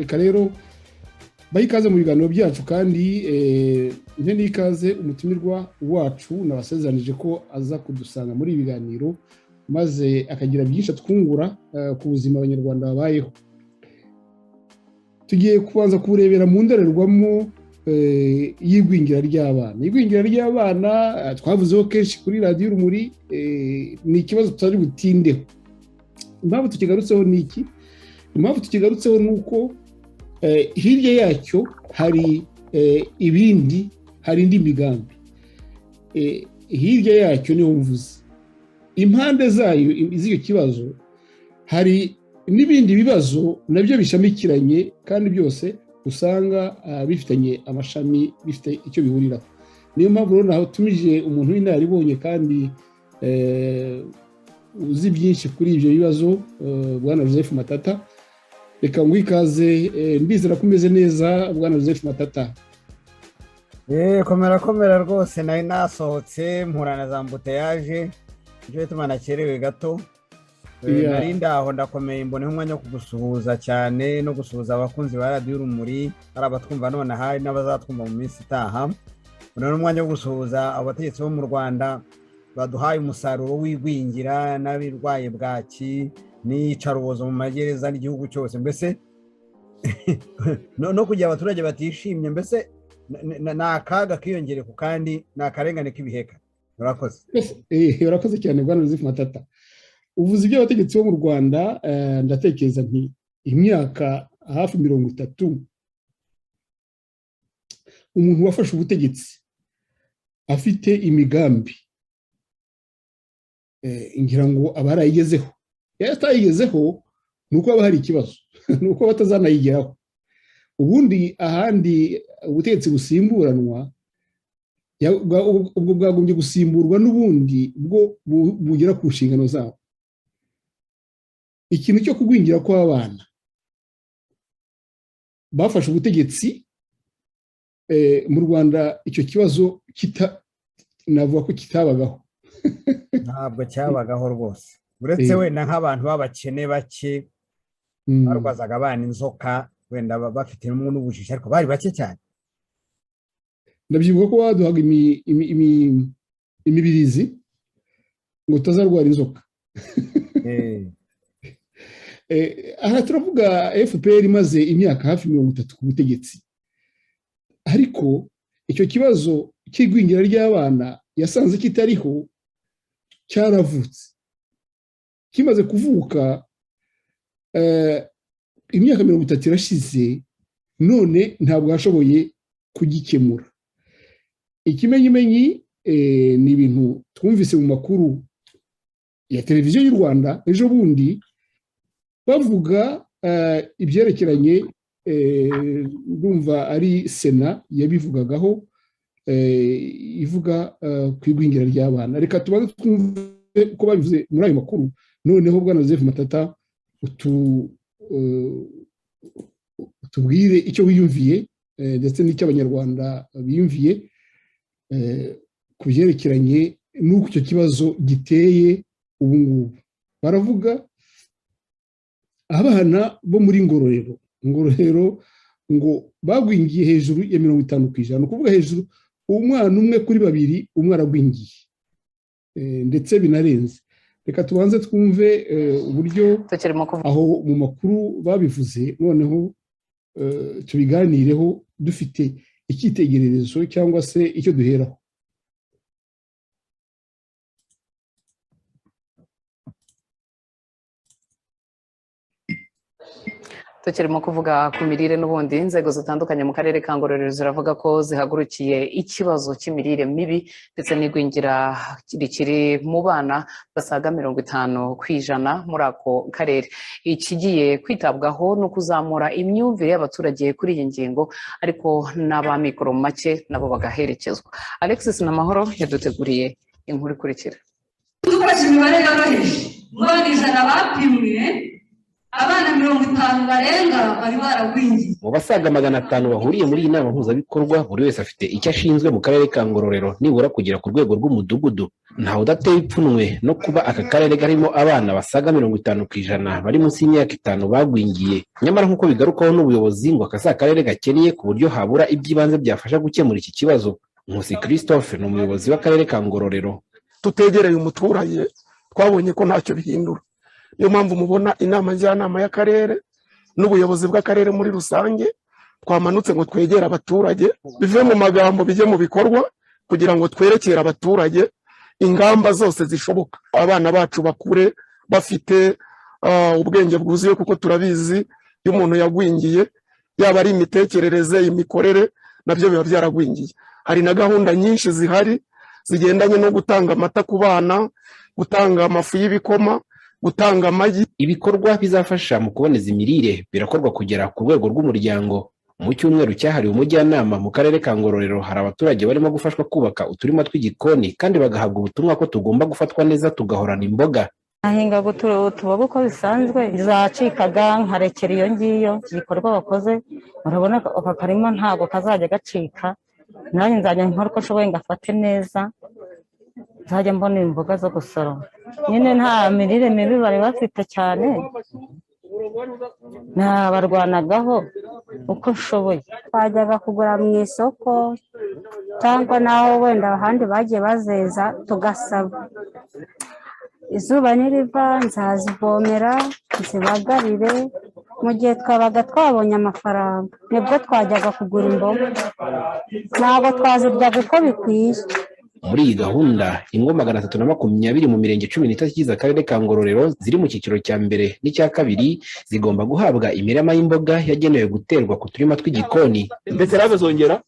reka rero baha ikaze mu biganiro byacu kandi nke n'ikaze umutumirwa wacu nabasezeranije ko aza kudusanga muri ibi biganiro maze akagira byinshi atwungura ku buzima abanyarwanda babayeho. Tugiye kubanza kuburebera mu ndorerwamo y'igwingira ry'abana. Igwingira ry'abana twavuzeho kenshi kuri radiyo Urumuri, ni ikibazo tutari butindeho. Impamvu tukigarutseho ni iki? Impamvu tukigarutseho ni uko hirya yacyo hari indi migambi. Hirya yacyo niho mvuze. Impande zayo z'icyo kibazo hari n'ibindi bibazo nabyo bishamikiranye kandi byose usanga bifitanye amashami, bifite icyo bihuriraho. Niyo mpamvu rero naho tumije umuntu w'inararibonye kandi uzi byinshi kuri ibyo bibazo, Bwana Joseph Matata. Reka nguhe ikaze, ndizera ko umeze neza Bwana Joseph Matata. Komera rwose, nari nasohotse mpurana za mbuteyaje, nicyo gituma nakerewe gato. Nari ndaho ndakomeye, mbone umwanya wo kugusuhuza cyane no gusuhuza abakunzi ba radiyo Urumuri, ari abatwumva none hari n'abazatwumva mu minsi itaha. Mbone n'umwanya wo gusuhuza abategetsi bo mu Rwanda baduhaye umusaruro w'igwingira n'abirwaye bwaki n'iyicarubozo mu magereza n'igihugu cyose. Mbese no kugira abaturage batishimye, mbese ni akaga kiyongere ku kandi ni akarengane k'ibiheka. Urakoze. Urakoze cyane Bwana Joseph Matata. Uvuze ibyo abategetsi bo mu Rwanda, ndatekereza nti imyaka hafi 30 umuntu wafashe ubutegetsi afite imigambi, ngira ngo abarayigezeho. Yatayigezeho nuko aba hari ikibazo, nuko batazanayigeraho. Ubundi ahandi ubutegetsi busimburanwa, ubwo bwagombye gusimburwa n'ubundi bwo bugera ku nshingano zabo. Ikintu cyo kugwingira kw'abana, bafashe ubutegetsi mu Rwanda, icyo kibazo navuga ko kitabagaho. Ntabwo cyabagaho rwose, uretse wenda nk'abantu b'abakene bake barwazaga abana inzoka, wenda bafite n'ubujiji, ariko bari bake cyane. Ndabyibuka ko baduhaga imibirizi ngo tutazarwara inzoka. Aha turavuga FPR imaze imyaka hafi 30 ku butegetsi, ariko icyo kibazo cy'igwingira ry'abana yasanze kitariho, cyaravutse. Kimaze kuvuka imyaka 30 irashize, none ntabwo yashoboye kugikemura. Ikimenyimenyi ni ibintu twumvise mu makuru ya televiziyo y'u Rwanda ejo bundi, bavuga ibyerekeranye, ndumva ari Sena yabivugagaho, ivuga ku igwingira ry'abana. Reka tubanze twumve uko babivuze muri ayo makuru, noneho Bwana Joseph Matata utubwire icyo wiyumviye ndetse n'icyo abanyarwanda biyumviye ku byerekeranye n'uko icyo kibazo giteye ubu ngubu. Baravuga abana bo muri Ngororero ngo bagwingiye hejuru ya 50%, ukuvuga hejuru umwana umwe kuri 2 umwe aragwingiye, ndetse binarenze. Reka tubanze twumve uburyo aho mu makuru babivuze, noneho tubiganireho dufite icyitegererezo cyangwa se icyo duheraho. Tukirimo kuvuga ku mirire n'ubundi, inzego zitandukanye mu karere ka Ngororero ziravuga ko zihagurukiye ikibazo cy'imirire mibi ndetse n'igwingira rikiri mu bana basaga 50% muri ako karere. Ikigiye kwitabwaho no kuzamura imyumvire y'abaturage kuri iyi ngingo, ariko n'abamikoro make nabo bagaherekezwa. Alexis Namahoro yaduteguriye inkuru ikurikira. Tubaje imibare yoroheje, muri ijana bapimwe abana 50 barenga bari baragwingiye. Mu basaga 500 bahuriye muri iyi nama mpuzabikorwa, buri wese afite icyo ashinzwe mu karere ka Ngororero, nibura kugera ku rwego rw'umudugudu. Ntawe udateye ipfunwe no kuba aka karere karimo abana basaga 50% bari munsi y'imyaka 5 bagwingiye. Nyamara nk'uko bigarukaho n'ubuyobozi ngo aka karere gakennye ku buryo habura iby'ibanze byafasha gukemura iki kibazo. Nkusi Christophe ni umuyobozi w'akarere ka Ngororero. Tutegereye umuturage twabonye ko ntacyo bihindura, niyo mpamvu mubona inama njyanama y'akarere n'ubuyobozi bw'akarere muri rusange twamanutse ngo twegere abaturage, bive mu magambo bijye mu bikorwa, kugira ngo twerekere abaturage ingamba zose zishoboka, abana bacu bakure bafite ubwenge bwuzuye, kuko turabizi iyo umuntu yagwingiye yaba ari imitekerereze, imikorere nabyo biba byaragwingiye. Hari na gahunda nyinshi zihari zigendanye no gutanga amata ku bana, gutanga amafu y'ibikoma, gutanga amagi. Ibikorwa bizafasha mu kuboneza imirire birakorwa kugera ku rwego rw'umuryango. Mu cyumweru cyahariwe umujyanama mu karere ka Ngororero, hari abaturage barimo gufashwa kubaka uturima tw'igikoni kandi bagahabwa ubutumwa ko tugomba gufatwa neza tugahorana imboga. Ahinga tubaho uko bisanzwe, bizacikaga nkarekera iyo ngiyo ibikorwa bakoze. Urabona aka karima ntabwo kazajya gacika, nanjye nzajya nkora uko nshoboye ngafate neza, nzajya mbona imboga zo gusoroma. Nyine nta mirire mibi bari bafite cyane, barwanagaho uko nshoboye. Twajyaga kugura mu isoko cyangwa naho wenda ahandi bagiye bazeza tugasaba. Izuba niriva nzazivomera nzibagarire, mu gihe twabaga twabonye amafaranga nibwo twajyaga kugura imboga, ntabwo twaziryaga uko bikwiye. Muri iyi gahunda ingo 320 mu mirenge 13 igize akarere ka Ngororero ziri mu cyiciro cya mbere n'icya kabiri zigomba guhabwa imirama y'imboga yagenewe guterwa ku turima tw'igikoni. Beterave zongera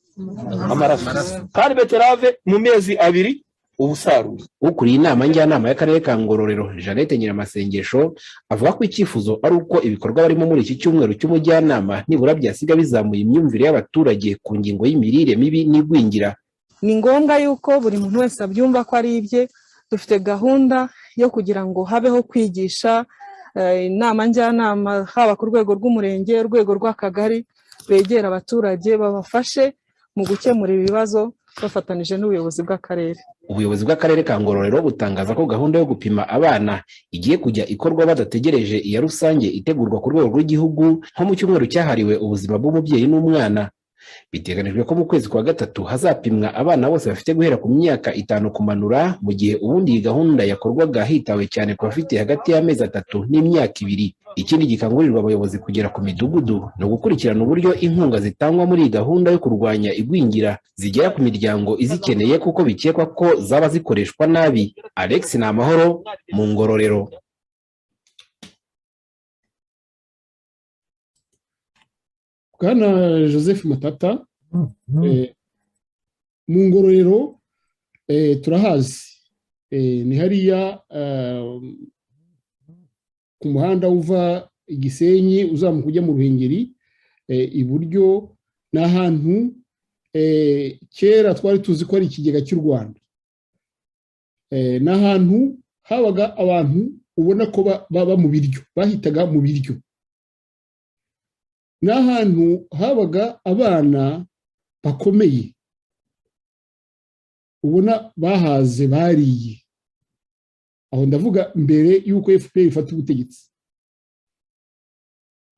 amaraso, kandi beterave mu mezi 2 ubusaruye. Ukuriye inama njyanama y'akarere ka Ngororero, Jeannette Nyiramasengesho, avuga ko icyifuzo ari uko ibikorwa barimo muri iki cyumweru cy'umujyanama nibura byasiga bizamuye imyumvire y'abaturage ku ngingo y'imirire mibi n'igwingira. Ni ngombwa yuko buri muntu wese abyumva ko ari ibye. Dufite gahunda yo kugira ngo habeho kwigisha, inama njyanama haba ku rwego rw'umurenge, urwego rw'akagari, begera abaturage babafashe mu gukemura ibibazo bafatanije n'ubuyobozi bw'akarere. Ubuyobozi bw'akarere ka Ngororero butangaza ko gahunda yo gupima abana igiye kujya ikorwa badategereje iya rusange itegurwa ku rwego rw'igihugu nko mu cyumweru cyahariwe ubuzima bw'umubyeyi n'umwana. Biteganijwe ko mu kwezi kwa gatatu hazapimwa abana bose bafite guhera ku myaka 5 kumanura, mu gihe ubundi iyi gahunda yakorwaga hitawe cyane ku bafite hagati y'amezi 3 n'imyaka 2. Ikindi gikangurirwa abayobozi kugera ku midugudu no gukurikirana uburyo inkunga zitangwa muri iyi gahunda yo kurwanya igwingira zigera ku miryango izikeneye, kuko bikekwa ko zaba zikoreshwa nabi. Alex Namahoro, mu Ngororero. Bwana Joseph Matata, mu Ngororero turahazi, ni hariya ku muhanda uva Igisenyi uzamuka ujya mu Ruhengeri iburyo, n'ahantu kera twari tuzi ko ari ikigega cy'u Rwanda. N'ahantu habaga abantu ubona ko baba mu biryo, bahitaga mu biryo. N'ahantu habaga abana bakomeye ubona bahaze bariye. Aho ndavuga mbere yuko FPR ifata ubutegetsi.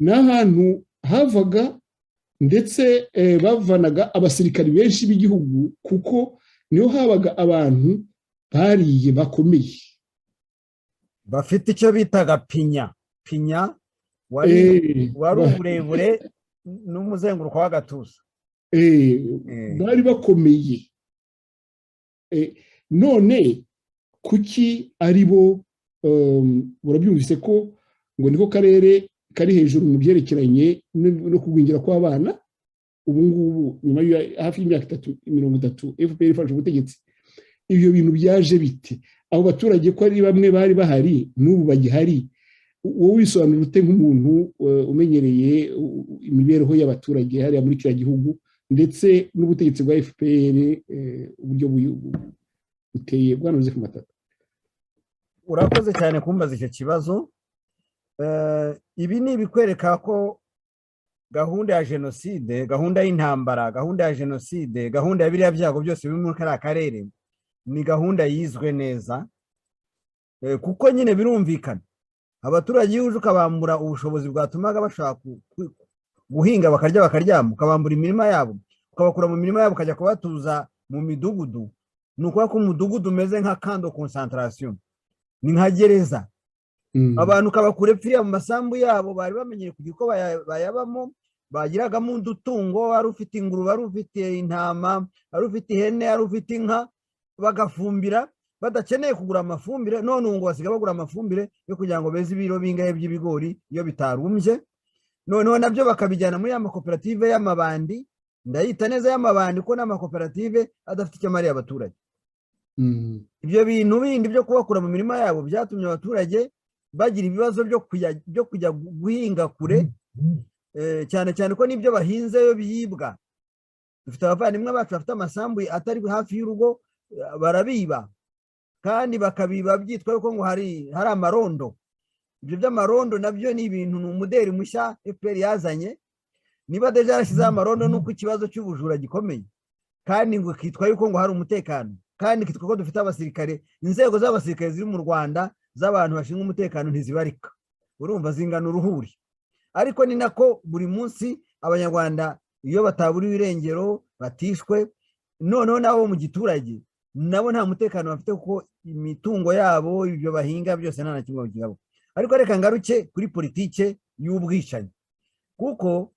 N'ahantu havaga ndetse bavanaga abasirikari benshi b'igihugu, kuko niho habaga abantu bariye bakomeye bafite icyo bitaga pinya wari uburebure n'umuzenguruko w'agatuza. Bari bakomeye. None kuki ari bo urabyumvise ko ngo niko karere kari hejuru mu byerekeranye no kugwingira kw'abana ubu ngubu nyuma ya hafi y'imyaka 30 FPR ifashe ubutegetsi. Ibyo bintu byaje bite? Abo baturage ko ari bamwe bari bahari n'ubu bagihari, wowe wisobanura ute nk'umuntu umenyereye imibereho y'abaturage hariya muri kiriya gihugu ndetse n'ubutegetsi bwa FPR uburyo buteye? Bwana Joseph Matata, urakoze cyane kumbaza icyo kibazo. ibi ni ibikwereka ko gahunda ya jenoside, gahunda y'intambara, gahunda ya jenoside, gahunda ya biriya byago byose biri muri kariya karere ni gahunda yizwe neza, kuko nyine birumvikana abaturage iyo uje ukabambura ubushobozi bwatumaga bashaka guhinga bakarya bakaryama, ukabambura imirima yabo, ukabakura mu mirima yabo ukajya kubatuza mu midugudu, ni ukuvuga ko umudugudu umeze nka kando concentration, ni nka gereza. Abantu ukabakura epfiriya mu masambu yabo bari bamenyere kugira uko bayabamo, bagiragamo udutungo, wari ufite ingurube, wari ufite intama, wari ufite ihene, wari ufite inka, bagafumbira badakeneye kugura amafumbire. None ngo basiga bagura amafumbire yo kugira ngo beze ibiro bingahe by'ibigori iyo bitarumbye. Noneho nabyo bakabijyana muri ya makoperative y'amabandi, ndayita neza y'amabandi ko n'amakoperative adafite icyo amariye abaturage. Ibyo bintu bindi byo kubakura mu mirima yabo byatumye abaturage bagira ibibazo byo kujya guhinga kure, cyane cyane ko n'ibyo bahinzeyo biyibwa. Dufite abavandimwe bacu bafite amasambu atari hafi y'urugo, barabiba kandi bakabiba byitwa ko ngo hari amarondo. Ibyo by'amarondo nabyo ni ibintu, ni umuderi mushya FPR yazanye. Niba deja yarashyizeho amarondo nuko ikibazo cy'ubujura gikomeye, kandi ngo kitwa yuko ngo hari umutekano, kandi kitwa ko dufite abasirikare, inzego z'abasirikare ziri mu Rwanda z'abantu bashinzwe umutekano ntizibarika, urumva zingana uruhuri. Ariko ni nako buri munsi abanyarwanda iyo bataburiwe irengero, batishwe, noneho nabo mu giturage nabo nta mutekano bafite kuko imitungo yabo, ibyo bahinga byose nta na kimwe kigabo. Ariko reka ngaruke kuri politike y'ubwicanyi, kuko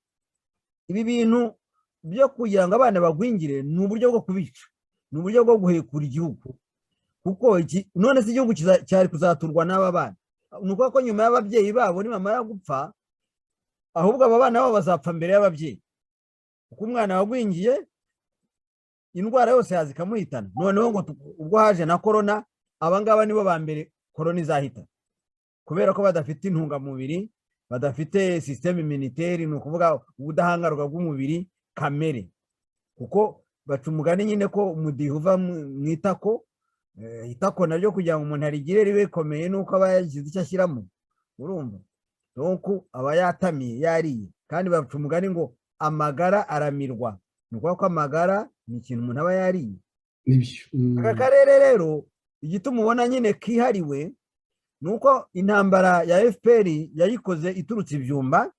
ibi bintu byo kugira ngo abana bagwingire ni uburyo bwo kubica, ni uburyo bwo guhekura igihugu, kuko none se igihugu cyari kuzaturwa n'aba bana. Ni ukuvuga ko nyuma y'ababyeyi babo nibamara gupfa, ahubwo aba bana babo bazapfa mbere y'ababyeyi, kuko umwana wagwingiye indwara yose yaza ikamuhitana. Noneho ngo ubwo haje na korona, abangaba nibo ba mbere korona izahita, kubera ko badafite intungamubiri, badafite systeme immunitaire, ni ukuvuga ubudahangarwa bw'umubiri kamere, kuko baca umugani nyine ko umudiho uva mu itako, itako naryo kugira ngo umuntu arigire ribe komeye nuko aba yagize icyo ashyiramo, urumva. Donc aba yatamiye, yariye, kandi baca umugani ngo amagara aramirwa, ni ukuvuga ko amagara ni ikintu umuntu aba yariye. Aka karere rero igituma ubona nyine kihariwe nuko intambara ya FPR yayikoze iturutse ibyumba,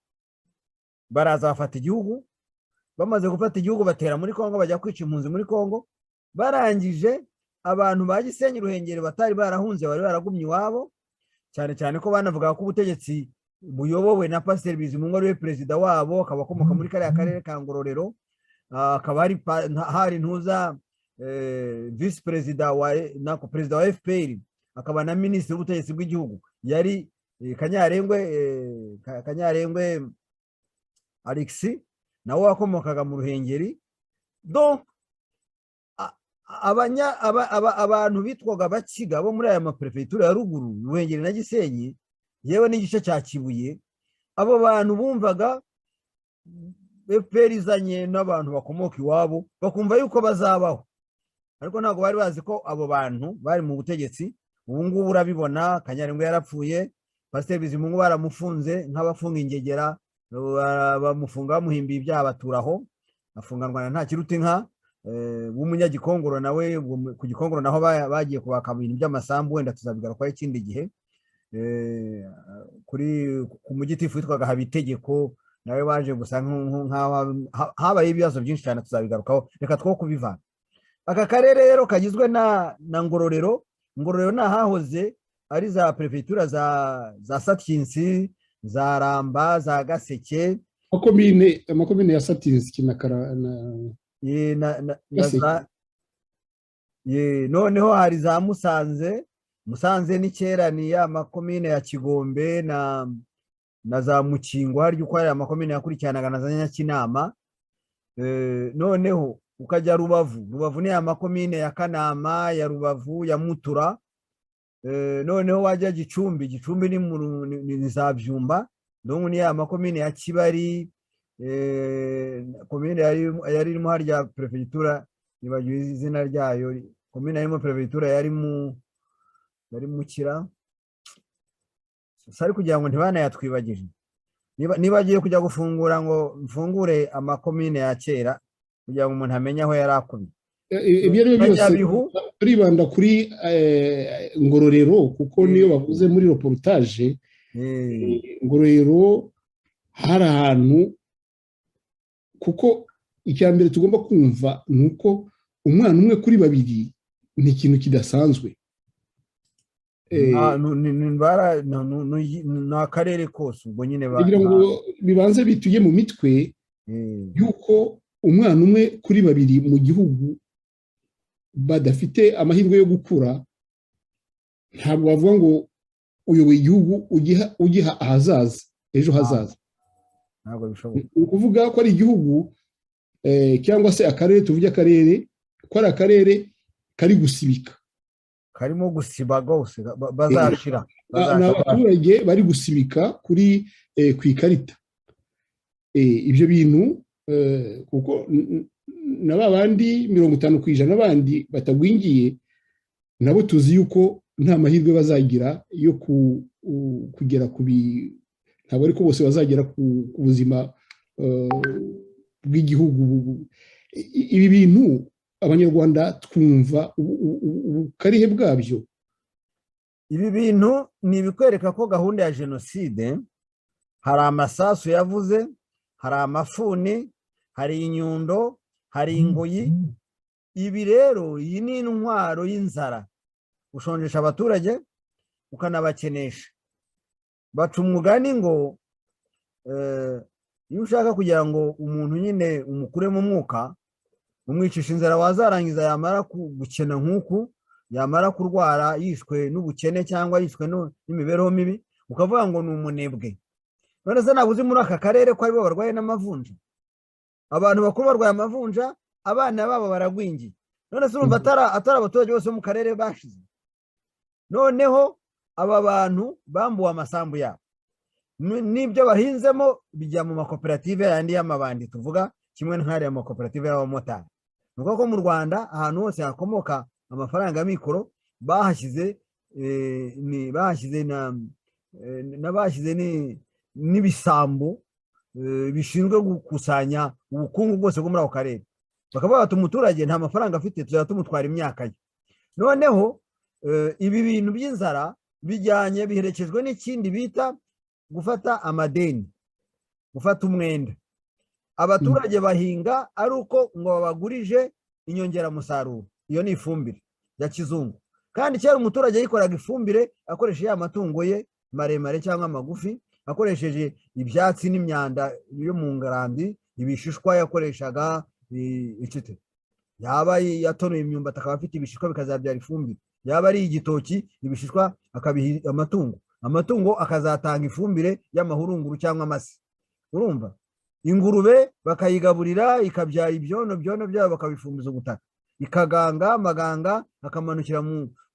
baraza bafata igihugu, bamaze gufata igihugu batera muri Kongo, bajya kwica impunzi muri Kongo. Barangije abantu ba Gisenyi Ruhengeri batari barahunze, bari baragumye iwabo, cyane cyane ko banavuga ko ubutegetsi buyobowe na Pasteur Bizimungu ari we perezida wabo, akaba akomoka muri kariya karere ka Ngororero. Akaba hari ntuza vice perezida nako perezida wa FPR, akaba na minisitiri w'ubutegetsi bw'igihugu yari Kanyarengwe Alexis, nawe wakomokaga mu Ruhengeri. Donc abantu bitwaga Bakiga bo muri aya maprefegitura ya ruguru, Ruhengeri na Gisenyi, yewe n'igice cya Kibuye, abo bantu bumvaga FPR izanye n'abantu bakomoka iwabo, bakumva yuko bazabaho, ariko ntabwo bari bazi ko abo bantu bari mu butegetsi. Ubu ngubu urabibona, Kanyarengwe yarapfuye, Pasteur Bizimungu baramufunze nk'abafunga ingegera, bamufunga bamuhimbiye ibyaha baturaho, afunganwa nta kiruta inka. W'umunyagikongoro nawe, ku Gikongoro naho bagiye kubaka ibintu by'amasambu, wenda tuzabigarukaho ikindi gihe. Ku mugitifu witwaga Habitegeko nawe waje gusa habaye ibibazo byinshi cyane, tuzabigarukaho, reka two kubivana. Aka karere rero kagizwe na Ngororero. Ngororero nahahoze ari za prefegitura za Satinsi, za Ramba, za Gaseke, amakomine ya Satinsi noneho hari za Musanze ni kera, ni ya makomine ya Kigombe na za Mukingo, hari uko ari amakomine yakurikiranaga na za Nyakinama. Noneho ukajya Rubavu ni ya makomine ya Kanama, ya Rubavu, ya Mutura. Noneho wajya Gicumbi ni za Byumba, donc ni ya makomine ya Kibari, komine yari irimo harya prefegitura, nibagiwe izina ryayo, komine yarimo prefegitura yari mu Kira, sari kugira ngo ntibanayatwibagije. Niba agiye kujya gufungura ngo mfungure amakomine ya kera kugira ngo umuntu amenye aho yari akubiye. Ibyo ari byo byose turibanda kuri Ngororero, kuko niyo bavuze muri reportage Ngororero hari ahantu, kuko icya mbere tugomba kumva ni uko umwana umwe kuri babiri ni ikintu kidasanzwe. Ni akarere kose ubwo nyine kugira ngo bibanze bituye mu mitwe yuko umwana umwe kuri babiri mu gihugu badafite amahirwe yo gukura, ntabwo bavuga ngo uyoboye igihugu ugiha ahazaza, ejo hazaza. Ntabwo bishoboka. Ni ukuvuga ko ari igihugu cyangwa se akarere, tuvuge akarere ko ari akarere kari gusibika, karimo gusiba rwose, bazashira. Ni abaturage bari gusibika ku ikarita. Ibyo bintu kuko na ba bandi 50% abandi batagwingiye nabo tuzi yuko nta mahirwe bazagira yo kugera ntabwo ariko bose bazagera ku buzima bw'igihugu. Ibi bintu abanyarwanda twumva ubukarihe bwabyo. Ibi bintu ni ibikwereka ko gahunda ya jenoside, hari amasasu yavuze, hari amafuni, hari inyundo, hari ingoyi. Ibi rero, iyi ni intwaro y'inzara, ushonjesha abaturage ukanabakenesha. Baca umugani ngo iyo ushaka kugira ngo umuntu nyine umukure mu mwuka, umwicisha inzara, wazarangiza yamara gukena nk'uku, yamara kurwara yishwe n'ubukene cyangwa yishwe n'imibereho mibi, ukavuga ngo ni umunebwe. None se ntabwo uzi muri aka karere ko aribo barwaye n'amavunja? Abantu bakuru barwaye amavunja, abana babo baragwingiye. None se urumva atari abaturage bose bo mu karere bashize? Noneho aba bantu bambuwe amasambu yabo, n'ibyo bahinzemo bijya mu makoperative yandi y'amabandi tuvuga, kimwe n'ahari amakoperative y'abamotari. Ni ukuvuga ko mu Rwanda ahantu hose hakomoka amafaranga y'amikoro bahashyize n'ibisambo bishinzwe gukusanya ubukungu bwose bwo muri ako karere. Bakavuga bati umuturage nta mafaranga afite, tuzajya tumutwara imyaka ye. Noneho ibi bintu by'inzara biherekejwe n'ikindi bita gufata amadeni, gufata umwenda. Abaturage bahinga ari uko ngo babagurije inyongeramusaruro, iyo ni ifumbire ya kizungu. Kandi cyari umuturage yikoraga ifumbire akoresheje amatungo ye maremare cyangwa magufi, akoresheje ibyatsi n'imyanda yo mu ngarambi, ibishishwa yakoreshaga icite. Yaba yatonoye imyumbati akaba afite ibishishwa bikazabyara ifumbire, yaba ari igitoki ibishishwa akabiha amatungo akazatanga ifumbire y'amahurunguru cyangwa amase. Urumva? Ingurube bakayigaburira ikabyara ibyono byabo bakabifumbiza ubutaka, ikaganga amaganga akamanukira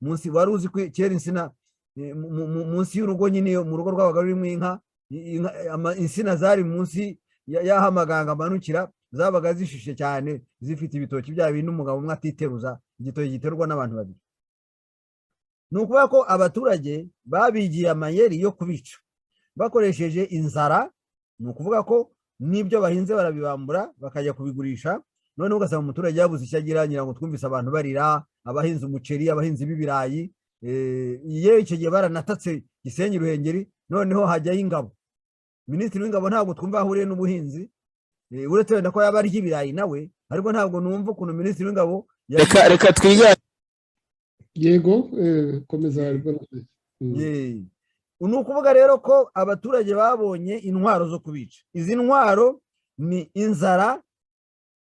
munsi. Wari uzi kera insina munsi y'urugo, nyine mu rugo rw'abaga rurimo inka, insina zari munsi y'aho amaganga amanukira zabaga zishishe cyane, zifite ibitoki bya bintu umugabo umwe atiteruza, igitoki giterwa n'abantu babiri. Ni ukuvuga ko abaturage babigiye amayeri yo kubica bakoresheje inzara. Ni ukuvuga ko n'ibyo bahinze barabibambura bakajya kubigurisha. Noneho ugasanga umuturage yabuze icyo agira, ngira ngo twumvise abantu barira, abahinzi umuceri, abahinzi b'ibirayi. Yewe icyo gihe baranatatse Gisenyi, Ruhengeri, noneho hajyayo ingabo. Minisitiri w'ingabo ntabwo twumva ahuriye n'ubuhinzi, uretse wenda ko yaba arya ibirayi nawe, ariko ntabwo numva ukuntu minisitiri w'ingabo reka twigane. Yego, komeza. Ni ukuvuga rero ko abaturage babonye intwaro zo kubica. Izi ntwaro ni inzara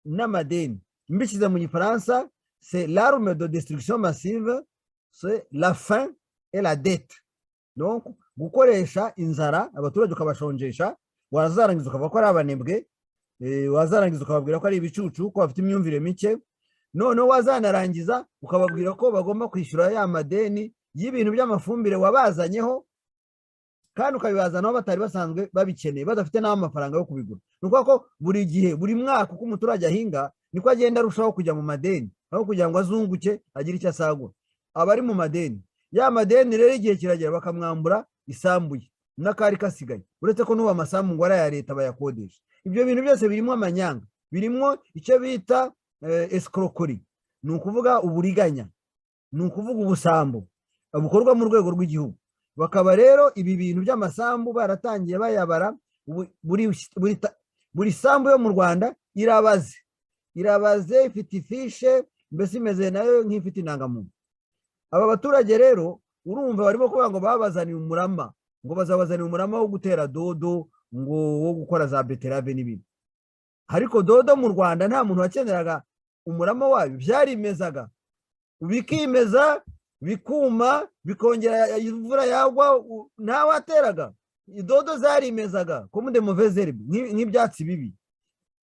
n'amadeni. Mbishyize mu gifaransa, c'est l'arme de destruction massive, c'est la faim et la dette. Donc gukoresha inzara abaturage ukabashonjesha, wazarangiza ukavuga ko ari abanebwe, wazarangiza ukababwira ko ari ibicucu, ko bafite imyumvire mike. Noneho wazanarangiza ukababwira ko bagomba kwishyura ya madeni y'ibintu by'amafumbire wabazanyeho, kandi ukabibazanaho batari basanzwe babikeneye, badafite n'aho amafaranga yo kubigura. Ni ukuvuga ko buri gihe, buri mwaka uko umuturage ahinga niko agenda arushaho kujya mu madeni, aho kugira ngo azunguke agire icyo asagura. Abari mu madeni, ya madeni rero igihe kiragera bakamwambura isambuye n'akari kasigaye, uretse ko n'ubu amasambu ngo ari aya leta bayakodesha. Ibyo bintu byose birimo amanyanga, birimo icyo bita escroquerie, ni ukuvuga uburiganya, ni ukuvuga ubusambo bukorwa mu rwego rw'igihugu. Bakaba rero ibi bintu by'amasambu baratangiye bayabara, buri sambu yo mu Rwanda irabaze ifite ifishe, mbese imeze nayo nk'ifite indangamuntu. Aba baturage rero urumva barimo kuvuga ngo babazaniye umurama, ngo bazabazanira umurama wo gutera dodo, ngo wo gukora za beterave n'ibindi. Ariko dodo mu Rwanda nta muntu wakeneraga umurama wayo, byarimezaga bikimeza bikuma bikongera imvura yagwa ntawe ateraga, dodo zarimezaga comme de mauvaises herbes, nk'ibyatsi bibi,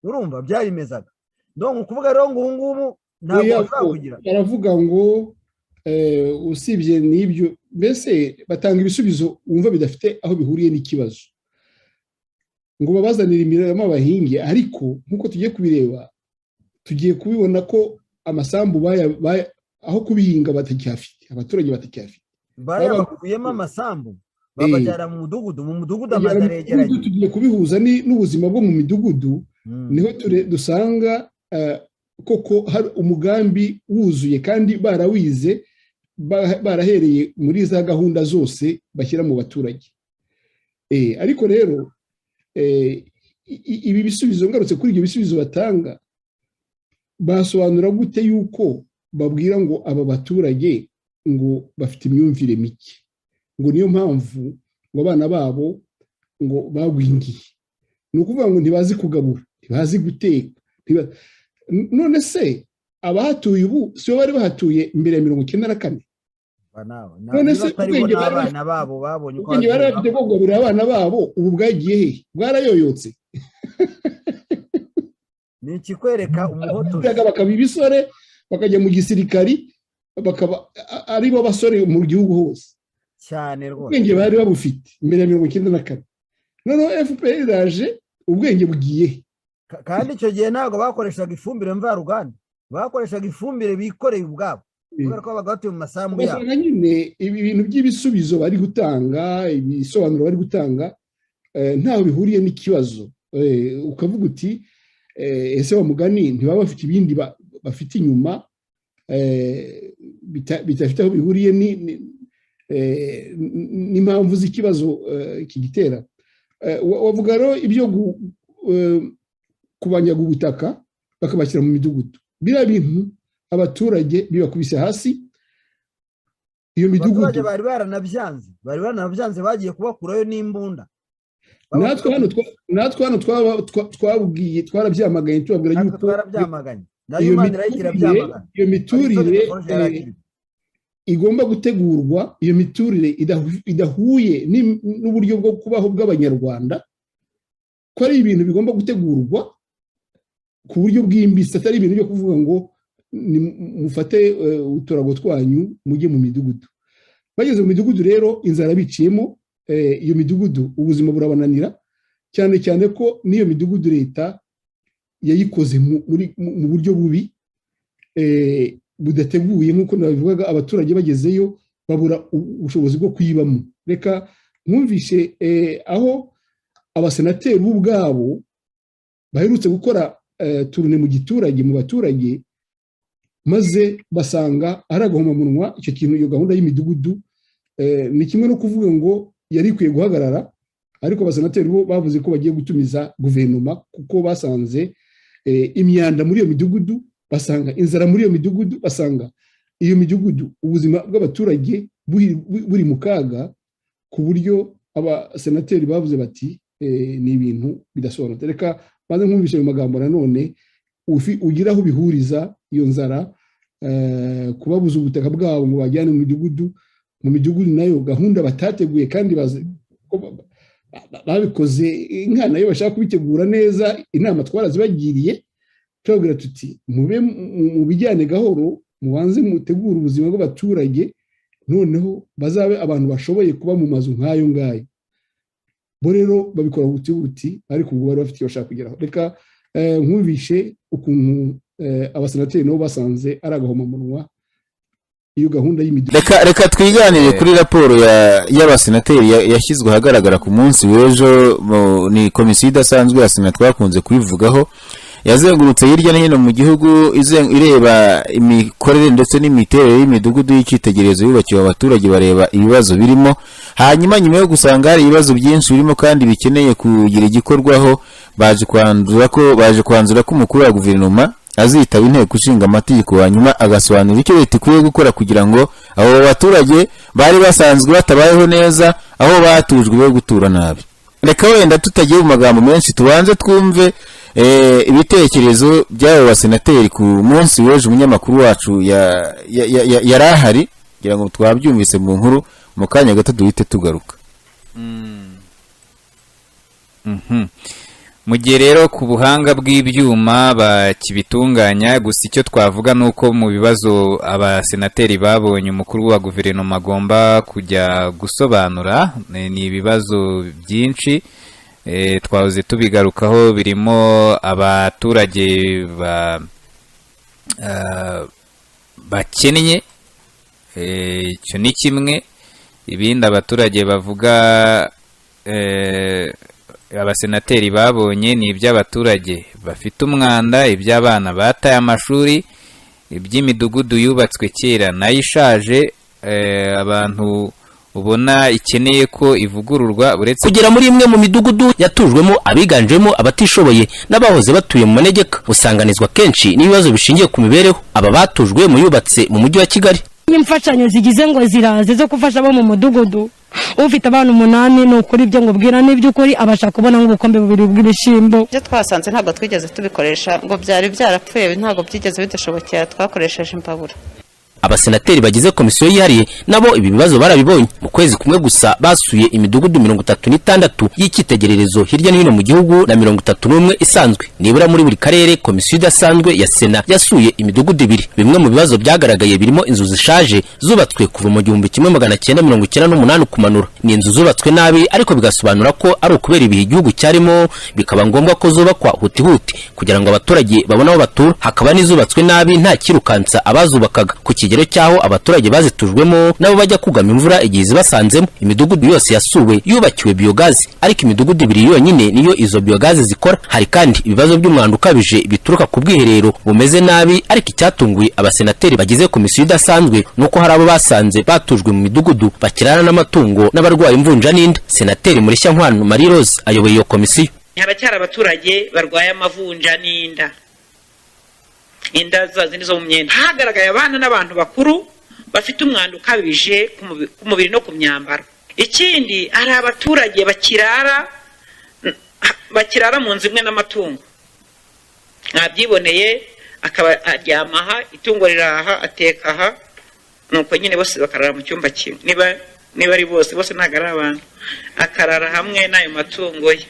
urumva byarimezaga. Donc ukuvuga rero ngo ubu ngubu ntabwo bazakugira, baravuga ngo usibye n'ibyo mbese batanga ibisubizo wumva bidafite aho bihuriye n'ikibazo, ngo babazanire imirama bahinge. Ariko nk'uko tugiye kubireba, tugiye kubibona ko amasambu aho kubihinga batacyafite, abaturage batacyafite, bakuyemo amasambu babajyana mu mudugudu amazi aregeranye. Tugiye kubihuza n'ubuzima bwo mu midugudu, niho dusanga koko hari umugambi wuzuye kandi barawize, barahereye muri za gahunda zose bashyira mu baturage. Ariko rero ibi bisubizo, ngarutse kuri ibyo bisubizo batanga, basobanura gute yuko babwira ngo aba baturage ngo bafite imyumvire mike, ngo niyo mpamvu ngo abana babo ngo bagwingiye? Ni ukuvuga ngo ntibazi kugabura, ntibazi guteka. None se abahatuye ubu si bo bari bahatuye mbere ya 1994? None se ubwenge bari bafite bwo kugaburira abana babo ubu bwagiye he? Bwarayoyotse. Ni ikikwereka umuhotozi, bakaba ibisore bakajya mu gisirikari, bakaba ari bo basore mu gihugu hose cyane rwose. Ubwenge bari babufite mbere ya 1994, noneho FPR iraje, ubwenge bugiye he? Kandi icyo gihe ntabwo bakoreshaga ifumbire mvaruganda, bakoreshaga ifumbire bikoreye ubwabo, kubera ko babaga batuye mu masambu yabo. Nyine ibi bintu by'ibisubizo bari gutanga, ibisobanuro bari gutanga, ntaho bihuriye n'ikibazo. Ukavuga uti ese wa mugani ntibaba bafite ibindi bafite inyuma bitafite aho bihuriye n'impamvu z'ikibazo kigitera. Wavuga rero ibyo kubanyaga ubutaka bakabashyira mu midugudu, biriya bintu abaturage bibakubise hasi. Iyo midugudu abaturage bari baranabyanze, bagiye kubakurayo n'imbunda. natwe hano twarabyamaganye, tubabwira yuko iyo miturire igomba gutegurwa, iyo miturire idahuye n'uburyo bwo kubaho bw'abanyarwanda, ko ari ibintu bigomba gutegurwa ku buryo bwimbitse, atari ibintu byo kuvuga ngo mufate uturago twanyu mujye mu midugudu. Bageze mu midugudu rero inzara biciyemo, iyo midugudu ubuzima burabananira, cyane cyane ko n'iyo midugudu leta yayikoze mu buryo bubi budateguye. Nk'uko nabivugaga, abaturage bagezeyo babura ubushobozi bwo kuyibamo. Reka mwumvishe aho abasenateri ubwabo baherutse gukora turune mu giturage, mu baturage, maze basanga ari agahomamunwa icyo kintu. Iyo gahunda y'imidugudu ni kimwe no kuvuga ngo yari ikwiye guhagarara, ariko abasenateri bo bavuze ko bagiye gutumiza guverinoma, kuko basanze imyanda muri iyo midugudu, basanga inzara muri iyo midugudu, basanga iyo midugudu ubuzima bw'abaturage buri mu kaga, ku buryo abasenateri bavuze bati ni ibintu bidasobanutse. Reka maze nkumvishe ayo magambo nanone, ugira aho bihuriza iyo nzara, kubabuza ubutaka bwabo ngo bajyane mu midugudu nayo gahunda batateguye, kandi babikoze nkana yo bashaka kubitegura neza. Inama twarazibagiriye, turabwira tuti mube mu bijyane gahoro, mubanze mutegura ubuzima bw'abaturage, noneho bazabe abantu bashoboye kuba mu mazu nk'ayo ngayo. Bo rero babikora buti, ariko ubwo bari bafite icyo bashaka kugeraho. Reka nkumvishe ukuntu abasenateri nabo basanze ari agahomamunwa iyo gahunda y'imidugudu. Reka twiganire kuri raporo y'abasenateri yashyizwe ahagaragara ku munsi w'ejo. Ni komisiyo idasanzwe ya Sena twakunze kubivugaho, yazengurutse hirya no hino mu gihugu ireba imikorere ndetse n'imiterere y'imidugudu y'icyitegererezo yubakiwe abaturage, bareba ibibazo birimo. Hanyuma nyuma yo gusanga hari ibibazo byinshi birimo kandi bikeneye kugira igikorwaho, baje kwanzura ko umukuru wa guverinoma azitaba inteko ishinga amategeko, hanyuma agasobanura icyo leta ikwiye gukora kugira ngo abo baturage bari basanzwe batabayeho neza aho batujwe be gutura nabi. Reka wenda tutagiye mu magambo menshi tubanze twumve ibitekerezo by'abo basenateri ku munsi w'ejo. Umunyamakuru wacu yari ahari kugira ngo twabyumvise mu nkuru, mu kanya gato duhite tugaruka. Mu gihe rero ku buhanga bw'ibyuma bakibitunganya, gusa icyo twavuga ni uko mu bibazo abasenateri babonye umukuru wa guverinoma agomba kujya gusobanura ni ibibazo byinshi. Twahoze tubigarukaho, birimo abaturage bakennye, icyo ni kimwe. Ibindi abaturage bavuga abasenateri babonye ni iby'abaturage bafite umwanda, iby'abana bataye amashuri, iby'imidugudu yubatswe kera nayo ishaje, abantu ubona ikeneye ko ivugururwa. Uretse kugera muri imwe mu midugudu yatujwemo abiganjemo abatishoboye n'abahoze batuye mu manegeka, usanganizwa kenshi n'ibibazo bishingiye ku mibereho. Aba batujwe mu yubatse mu mujyi wa Kigali. Imfashanyo zigize ngo ziraze zo gufasha abo mu mudugudu ufite abana 8, ni ukuri ibyo ngo bwira n'iby'ukuri abasha kubona nk'ubukombe bubiri bw'ibishimbo. Ibyo twasanze ntabwo twigeze tubikoresha, ngo byari byarapfuye, ntabwo byigeze bidashobokera, twakoresheje imbabura. Abasenateri bagize komisiyo yihariye nabo ibi bibazo barabibonye. Mu kwezi kumwe gusa basuye imidugudu 36 y'icyitegererezo hirya no hino mu gihugu na 31 isanzwe. Nibura muri buri karere komisiyo idasanzwe ya Sena yasuye imidugudu 2. Bimwe mu bibazo byagaragaye birimo inzu zishaje zubatswe kuva mu 1998 kumanura. Ni inzu zubatswe nabi ariko bigasobanura ko ari ukubera ibihe igihugu cyarimo, bikaba ngombwa ko zubakwa huti kugira ngo abaturage babone aho batura. Hakaba n'izubatswe nabi nta kirukansa abazubakaga ku kigero cyaho abaturage bazitujwemo nabo bajya kugama imvura igihe zibasanzemo. Imidugudu yose yasuwe yubakiwe biogazi, ariko imidugudu 2 yonyine niyo izo biogazi zikora. Hari kandi ibibazo by'umwanda ukabije bituruka ku bwiherero bumeze nabi, ariko icyatunguye abasenateri bagize komisiyo idasanzwe nuko hari abo basanze batujwe mu midugudu bakirana n'amatungo n'abarwaye imvunja n'inda. Senateri Mureshyankwano Marie Rose ayoboye iyo komisiyo. Haracyari abaturage barwaye amavunja n'inda, inda zazindi zo mu myenda. Hagaragaye abana n'abantu bakuru bafite umwanda ukabije ku mubiri no ku myambaro. Ikindi ari abaturage bakirara mu nzu imwe n'amatungo, mwabyiboneye, akaba aryama aha, itungo riraha, ateka aha, nuko nyine bose bakarara mu cyumba kimwe. Niba ari bose ntabwo ari abantu, akarara hamwe n'ayo matungo ye.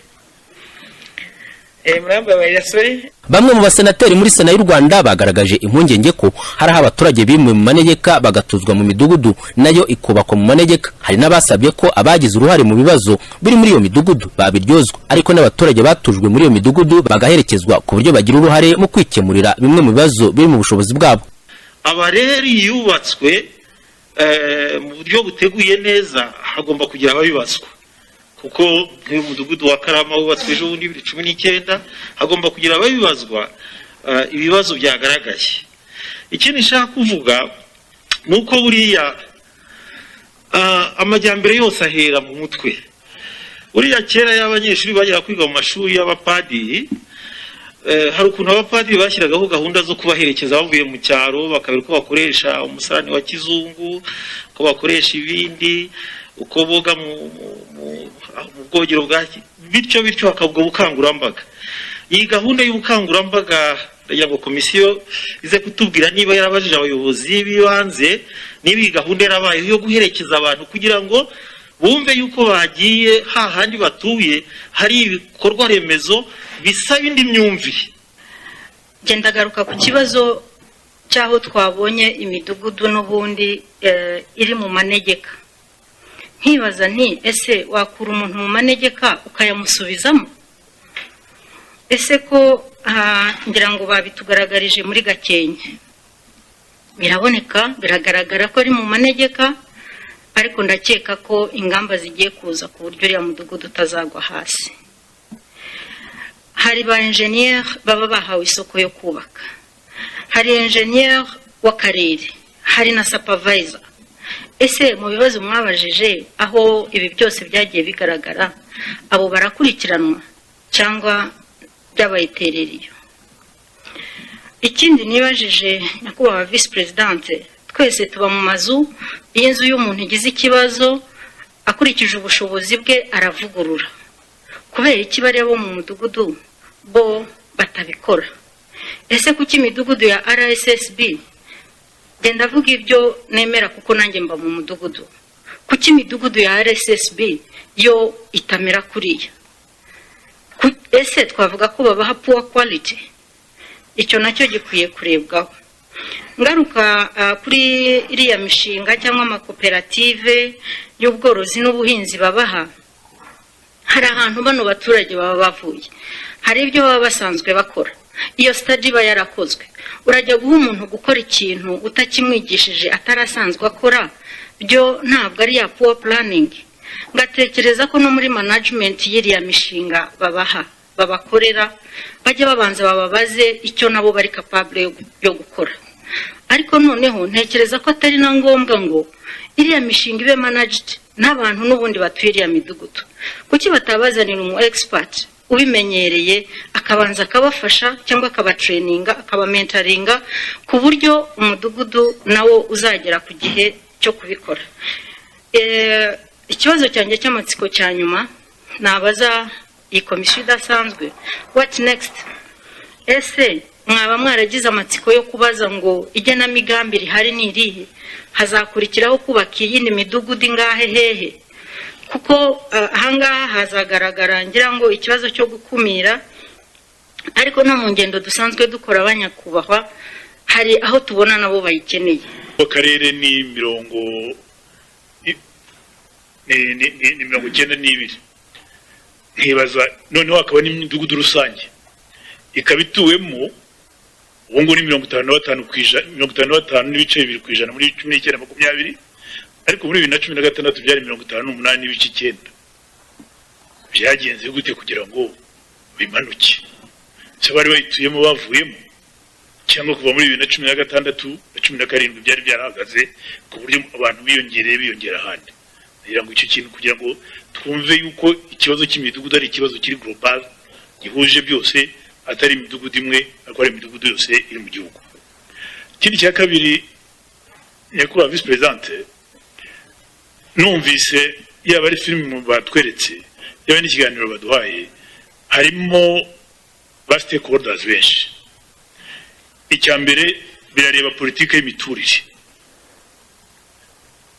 Bamwe mu basenateri muri Sena y'u Rwanda bagaragaje impungenge ko hari abaturage bimwe mu manegeka bagatuzwa mu midugudu nayo ikubakwa mu manegeka. Hari n'abasabye ko abagize uruhare mu bibazo biri muri iyo midugudu babiryozwa, ariko n'abaturage batujwe muri iyo midugudu bagaherekezwa ku buryo bagira uruhare mu kwikemurira bimwe mu bibazo biri mu bushobozi bwabo. Abareri yubatswe mu buryo buteguye neza hagomba kugira ababibazwa, kuko nk'umudugudu wa Karama wubatswe ejo bundi 2019 hagomba kugira ababibazwa ibibazo byagaragaye. Ikindi nshaka kuvuga nuko buriya amajyambere yose ahera mu mutwe. Buriya kera y'abanyeshuri bagera kwiga mu mashuri y'abapadiri, hari ukuntu abapadiri bashyiragaho gahunda zo kubaherekeza bavuye mu cyaro, bakabera ko bakoresha umusarani wa kizungu, ko bakoresha ibindi, uko boga mu bwogero bwaki, bityo hakabwa ubukangurambaga. Iyi gahunda y'ubukangurambaga ndagira ngo komisiyo ize kutubwira niba yarabajije abayobozi b'ibanze niba iyi gahunda yarabaye yo guherekeza abantu kugira ngo bumve yuko bagiye hahandi batuye hari ibikorwa remezo bisaba indi myumvire. Genda garuka ku kibazo cyaho twabonye imidugudu n'ubundi iri mu manegeka. Nkibaza nti ese wakura umuntu mu manegeka ukayamusubizamo? Ese ko ngira ngo babitugaragarije muri Gakenke biraboneka biragaragara ko ari mu manegeka ariko ndakeka ko ingamba zigiye kuza ku buryo uriya mudugudu utazagwa hasi. Hari ba engineer baba bahawe isoko yo kubaka, hari engineer w'akarere, hari na supervisor. Ese mu bibazo mwabajije aho ibi byose byagiye bigaragara abo barakurikiranwa cyangwa byabayitereriye? Ikindi nibajije nyakubahwa vice presidente, twese tuba mu mazu, iyo inzu y'umuntu igize ikibazo akurikije ubushobozi bwe aravugurura. Kubera iki bari bo mu mudugudu bo batabikora? Ese kuki imidugudu ya RSSB, genda vuga ibyo nemera kuko nanjye mba mu mudugudu, kuki imidugudu ya RSSB yo itamera kuriya? Ese twavuga ko babaha poor quality? Icyo nacyo gikwiye kurebwaho. Ngaruka kuri iriya mishinga cyangwa amakoperative y'ubworozi n'ubuhinzi babaha, hari ahantu bano baturage baba bavuye, hari ibyo baba basanzwe bakora. Iyo study iba yarakozwe, urajya guha umuntu gukora ikintu utakimwigishije atarasanzwe akora, byo ntabwo ari ya poor planning. Ngatekereza ko no muri management y'iriya mishinga babaha babakorera bajya babanza bababaze icyo nabo bari capable yo gukora. Ariko noneho ntekereza ko atari na ngombwa ngo iriya mishinga ibe managed n'abantu n'ubundi batuye iriya midugudu. Kuki batabazanira umu expert ubimenyereye akabanza akabafasha cyangwa akabatraininga akabamentaringa ku buryo umudugudu nawo uzagera ku gihe cyo kubikora? Ikibazo cyanjye cy'amatsiko cya nyuma nabaza iyi komisiyo idasanzwe, what next? Ese mwaba mwaragize amatsiko yo kubaza ngo igenamigambi rihari ni irihe, hazakurikiraho kubaka iyindi midugudu ingahe hehe? Kuko ahangaha hazagaragara ngira ngo ikibazo cyo gukumira, ariko no mu ngendo dusanzwe dukora abanyakubahwa hari aho tubona nabo bayikeneye. Akarere ni 92 nkibaza noneho akaba n'imidugudu rusange ikaba ituwemo ubu ngubu ni 55 n'ibice 2% muri 1920, ariko muri 2016 byari 58 n'ibice 9. Byagenze gute kugira ngo bimanuke? Se bari bayituyemo bavuyemo cyangwa kuva muri 2016 na 17 byari byarahagaze ku buryo abantu biyongera ahandi? Ngira ngo icyo kintu kugira ngo twumve yuko ikibazo cy'imidugudu ari ikibazo kiri global gihuje byose, atari imidugudu imwe ariko ari imidugudu yose iri mu gihugu. Ikindi cya kabiri, nyakubahwa vice presidente, numvise yaba ari filime batweretse yaba n'ikiganiro baduhaye harimo ba stakeholders benshi. Icya mbere birareba politike y'imiturire,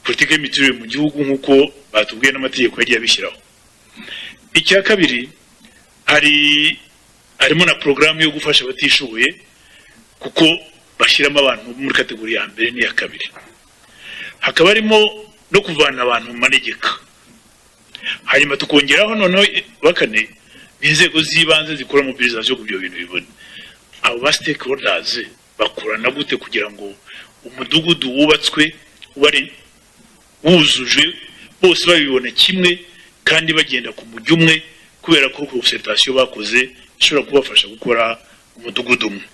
politike y'imiturire mu gihugu nk'uko batubwiye n'amategeko yagiye abishyiraho. Icya kabiri harimo na programu yo gufasha abatishoboye kuko bashyiramo abantu muri kategori ya mbere n'iya kabiri. Hakaba harimo no kuvana abantu mu manegeka. Hanyuma tukongeraho noneho bakane n'inzego z'ibanze zikora mobilisation ku byo bintu bibone. Abo ba stakeholders bakorana gute kugira ngo umudugudu wubatswe ubare wuzuje bose babibona kimwe kandi bagenda ku mujyi umwe, kubera ko consultation bakoze ishobora kubafasha gukora umudugudu umwe.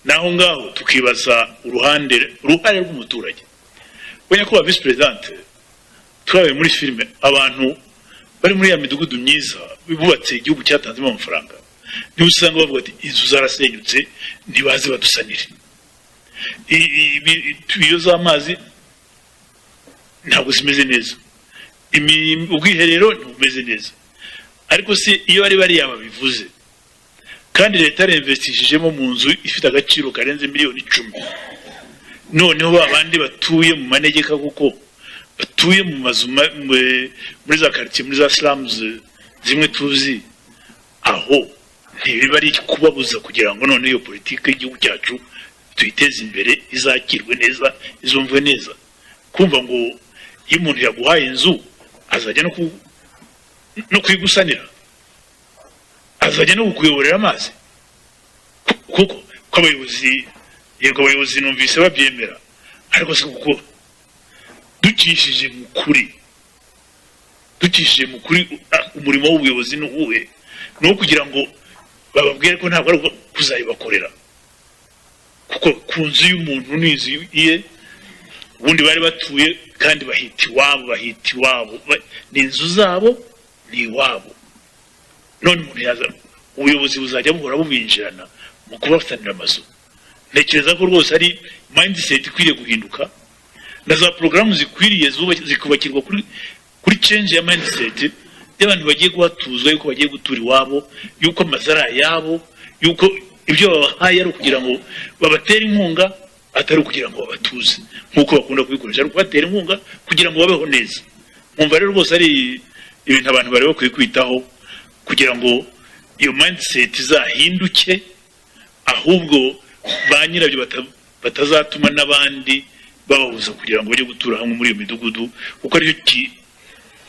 Naho ngaho tukibaza uruhare rw'umuturage. Wenya ko vice presidente twabaye muri filime abantu bari muri ya midugudu myiza bibubatse igihugu cyatanzemo amafaranga, ni usanga bavuga ati inzu zarasenyutse ntibaze badusanire, iyo z'amazi ntabwo zimeze neza, ubwiherero ntibumeze neza. Ariko se iyo bari yababivuze kandi leta yarinvestishijemo mu nzu ifite agaciro karenze miliyoni 10, noneho babandi batuye mu manegeka kuko batuye mu mazu muri za quartier muri za slums zimwe tuzi, aho ntibiba ari kubabuza kugira ngo none iyo politike y'igihugu cyacu tuyiteze imbere, izakirwe neza, izumvwe neza. Kumva ngo iyo umuntu yaguhaye inzu azajya no kwigusanira, azajya no kukuyoborera amazi, kuko abayobozi numvise babyemera ariko se kuko dukishije mu kuri umurimo w'ubuyobozi n'uwuhe no kugira ngo bababwire ko ntabwo ari kuzayibakorera kuko ku nzu y'umuntu n'inzu ye ubundi bari batuye kandi bahita iwabo ni inzu zabo ni iwabo none umuntu yaza ubuyobozi buzajya buhora bubinjirana mu kubafatanira amazu ntekereza ko rwose ari mindset ikwiriye guhinduka na za porogaramu zikwiriye zikubakirwa kuri change ya mindset y'abantu bagiye guhatuzwa yuko bagiye gutura iwabo yuko amazu ari ayabo yuko ibyo babahaye ari ukugira ngo babatere inkunga atari ukugira ngo babatuze nk'uko bakunda kubikoresha ari ukubatera inkunga kugira ngo babeho neza mwumva rero rwose ari ibintu abantu bari bakwiye kwitaho kugira ngo iyo mindset izahinduke ahubwo ba nyirabyo batazatuma n'abandi bababuza kugira ngo bajye gutura hamwe muri iyo midugudu kuko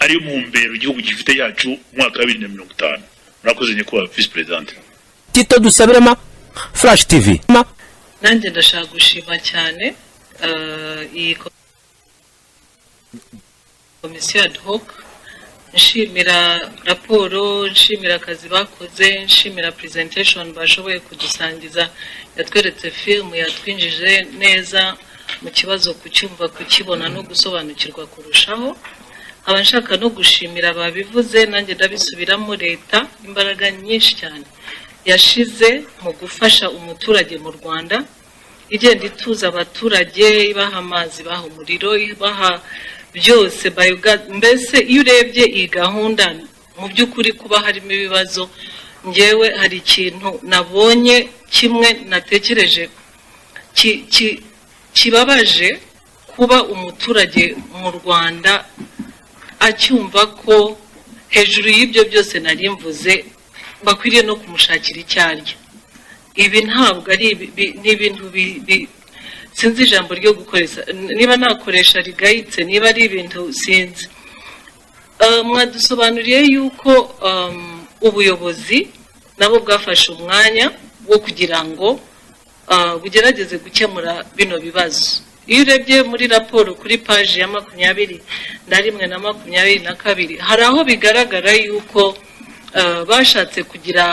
ariyo mumbero igihugu gifite yacu umwaka wa 2050 murakoze nyakubahwa vice president Tito Dusabirema Flash TV nanjye ndashaka gushima cyane iyi komisiyo ad hoc nshimira raporo nshimira akazi bakoze nshimira presentation bashoboye kudusangiza yatweretse film yatwinjije neza mu kibazo kucyumva kukibona no gusobanukirwa kurushaho abashaka no gushimira babivuze nanjye ndabisubiramo leta imbaraga nyinshi cyane yashize mu gufasha umuturage mu Rwanda igenda ituza abaturage ibaha amazi baha umuriro ibaha byose mbese iyo urebye iyi gahunda mu by'ukuri kuba harimo ibibazo ngewe hari ikintu nabonye kimwe natekereje kibabaje kuba umuturage mu Rwanda acyumva ko hejuru y'ibyo byose nari mvuze bakwiriye no kumushakira icyaryo ibi ntabwo ari n'ibintu sinzi ijambo ryo gukoresha niba nakoresha rigayitse niba ari ibintu sinzi mwadusobanuriye yuko ubuyobozi nabo bwafashe umwanya wo kugira ngo bugerageze gukemura bino bibazo iyo urebye muri raporo kuri paji ya 21 na 22 hari aho bigaragara yuko bashatse kugira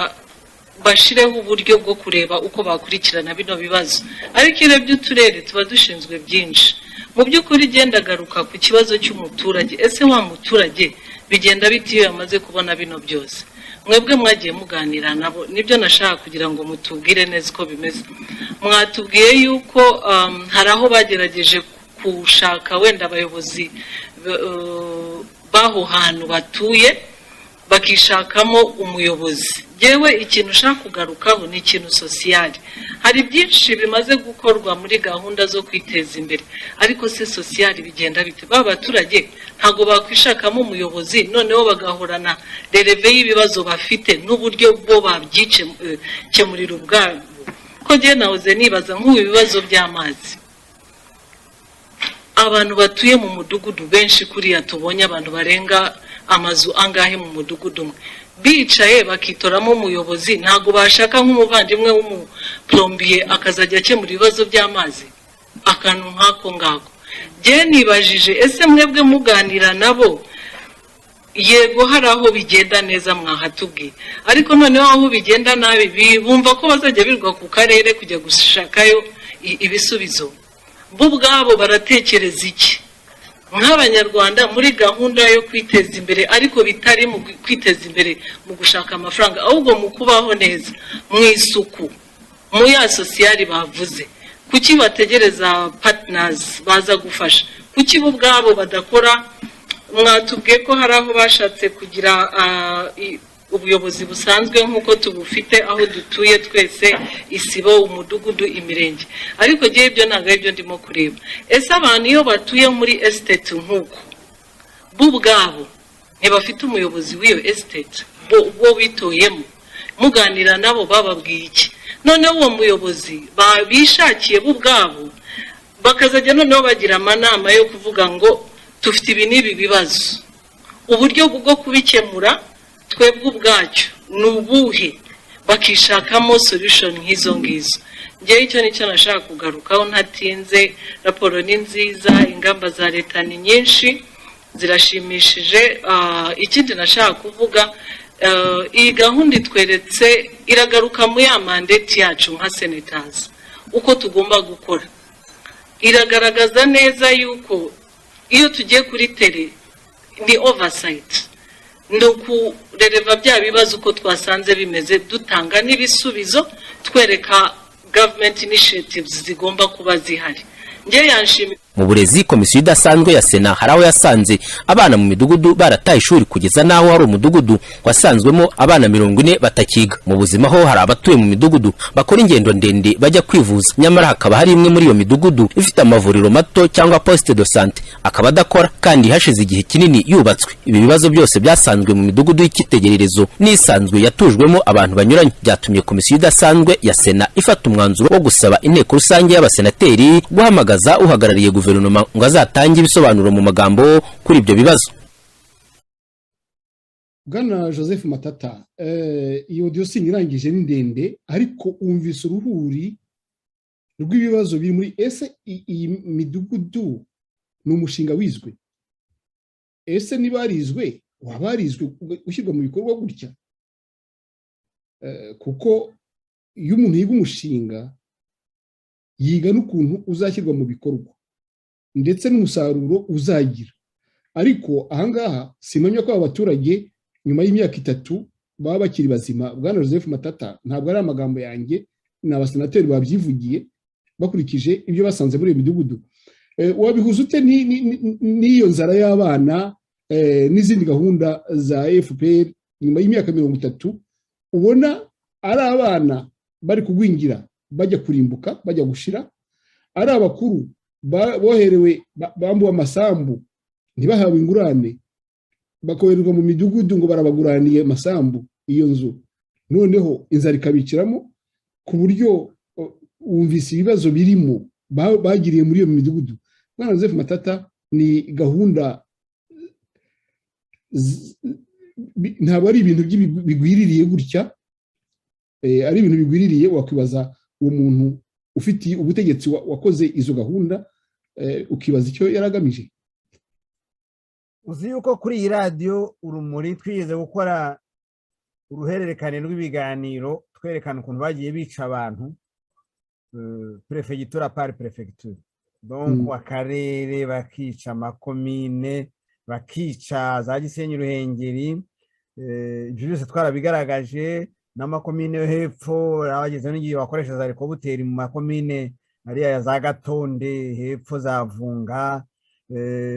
bashireho uburyo bwo kureba uko bakurikirana bino bibazo ariko irebye uturere tuba dushinzwe byinshi mu by'ukuri genda garuka ku kibazo cy'umuturage ese wa muturage bigenda biti iyo yamaze kubona bino byose mwebwe mwagiye muganira nabo nibyo nashaka kugira ngo mutubwire neza uko bimeze mwatubwiye yuko hari aho bagerageje kushaka wenda abayobozi baho hantu batuye bakishakamo umuyobozi yewe ikintu ushaka kugarukaho ni ikintu sosiyali hari byinshi bimaze gukorwa muri gahunda zo kwiteza imbere ariko se sosiyali bigenda bite ba baturage ntago bakwishakamo umuyobozi noneho bagahorana dereve y'ibibazo bafite n'uburyo bwo babyikemurira ubwabo ko je nahoze nibaza nk'ubu ibibazo by'amazi abantu batuye mu mudugudu benshi kuriya tubonye abantu barenga amazu angahe mu mudugudu umwe bicaye bakitoramo umuyobozi ntago bashaka nk'umuvandimwe w'umuplombier akazajya akemura ibibazo by'amazi akantu nkako ngako je nibajije ese mwebwe muganira nabo yego hari aho bigenda neza mwahatubwiye ariko noneho aho bigenda nabi bumva ko bazajya birwa ku karere kujya gushakayo ibisubizo bo ubwabo baratekereza iki nk'abanyarwanda muri gahunda yo kwiteza imbere ariko bitari mu kwiteza imbere mu gushaka amafaranga ahubwo mu kubaho neza mu isuku mu ya sosiyali bavuze kuki bategereza partners baza gufasha kuki bo ubwabo badakora mwatubwiye ko hari aho bashatse kugira ubuyobozi busanzwe nk'uko tubufite aho dutuye twese isibo umudugudu imirenge ariko gihe ibyo ntabwo ari byo ndimo kureba ese abantu iyo batuye muri estate nk'uko bo ubwabo ntibafite umuyobozi w'iyo estate bo bitoyemo muganira nabo bababwiye iki noneho uwo muyobozi bishakiye bo ubwabo bakazajya noneho bagira amanama yo kuvuga ngo tufite ibi n'ibi bibazo uburyo bwo kubikemura twebwe ubwacyo ni ubuhe bakishakamo solution nk'izo ngizo ngewe icyo nicyo nashaka kugarukaho ntatinze. Raporo ni nziza, ingamba za leta ni nyinshi zirashimishije. Ikindi nashaka kuvuga, iyi gahunda itweretse iragaruka mu ya mandate yacu nka senators uko tugomba gukora. Iragaragaza neza yuko iyo tugiye kuri tele ni oversight, ni ukurereva bya bibazo uko twasanze bimeze, dutanga n'ibisubizo, twereka government initiatives zigomba kuba zihari. Ngewe yanshimira. Mu burezi, komisiyo idasanzwe ya Sena hari aho yasanze abana mu midugudu barataye ishuri kugeza naho hari umudugudu wasanzwemo abana 40 batakiga. Mu buzima ho hari abatuye mu midugudu bakora ingendo ndende bajya kwivuza, nyamara hakaba hari imwe muri iyo midugudu ifite amavuriro mato cyangwa poste de santé akaba adakora kandi hashize igihe kinini yubatswe. Ibi bibazo byose byasanzwe mu midugudu y'ikitegererezo n'isanzwe yatujwemo abantu banyuranye, byatumye komisiyo idasanzwe ya Sena ifata umwanzuro wo gusaba inteko rusange y'abasenateri guhamagaza uhagarariye guverinoma ngo azatange ibisobanuro mu magambo kuri ibyo bibazo. Bwana Joseph Matata, iyo audio irangije ni ndende, ariko umvise uruhuri rw'ibibazo biri muri ese iyi midugudu ni umushinga wizwe. Ese niba arizwe wabarizwe ushyirwa mu bikorwa gutya, kuko iyo umuntu yiga umushinga yiga n'ukuntu uzashyirwa mu bikorwa ndetse n'umusaruro uzagira. Ariko ahangaha simenya ko abaturage nyuma y'imyaka 3 baba bakiri bazima. Bwana Joseph Matata, ntabwo ari amagambo yanjye, ni abasenateri babyivugiye bakurikije ibyo basanze muri iyo midugudu. Wabihuza ute n'iyo nzara y'abana n'izindi gahunda za FPR nyuma y'imyaka 30 ubona ari abana bari kugwingira bajya kurimbuka bajya gushira, ari abakuru boherewe bambuwe amasambu ntibahawe ingurane bakoherezwa mu midugudu ngo barabaguraniye amasambu iyo nzu, noneho inzara ikabiciramo ku buryo wumvise ibibazo birimo bagiriye muri iyo midugudu. Bwana Joseph Matata, ni gahunda ntabwo ari ibintu bigwiririye gutya, ari ibintu bigwiririye. Wakwibaza uwo muntu ufite ubutegetsi wakoze izo gahunda, ukibaza icyo yaragamije. Uzi yuko kuri iyi radio Urumuri twigeze gukora uruhererekane rw'ibiganiro twerekana ukuntu bagiye bica abantu, prefegitura par prefecture, donc akarere bakica amakomine, bakica za Gisenyi, Ruhengeri, ibyo byose twarabigaragaje. N'amakomine yo hepfo abageze n'igihe bakoresha za helikopteri mu makomine ariya ya za Gatonde hepfo za Vunga.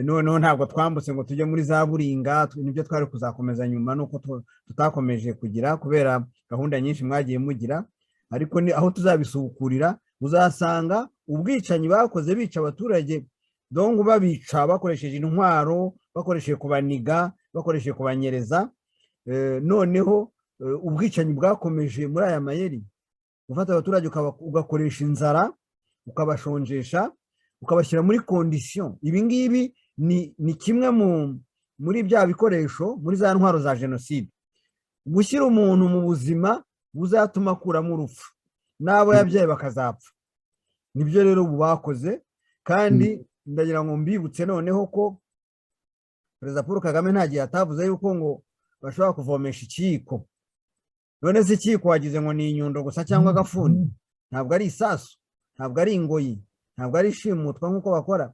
Noneho ntabwo twambutse ngo tujye muri za Buringa, nibyo twari kuzakomeza nyuma nuko tutakomeje kugira kubera gahunda nyinshi mwagiye mugira. Ariko ni aho tuzabisukurira uzasanga ubwicanyi bakoze bica abaturage, donc babica bakoresheje intwaro, bakoresheje kubaniga, bakoresheje kubanyereza. Noneho ubwicanyi bwakomeje muri aya mayeri, ufata abaturage ugakoresha inzara, ukabashonjesha, ukabashyira muri condition. Ibi ngibi ni kimwe muri bya bikoresho muri za ntwaro za genocide, gushyira umuntu mu buzima buzatuma akuramo urupfu n'abo yabyaye bakazapfa. Nibyo rero ubu bakoze, kandi ndagira ngo mbibutse noneho ko Perezida Paul Kagame nta gihe atavuze yuko ngo bashobora kuvomesha ikiyiko. None se ikiyiko wagize ngo ni inyundo gusa cyangwa agafuni? Ntabwo ari isasu, ntabwo ari ingoyi, ntabwo ari ishimutwa nk'uko bakora.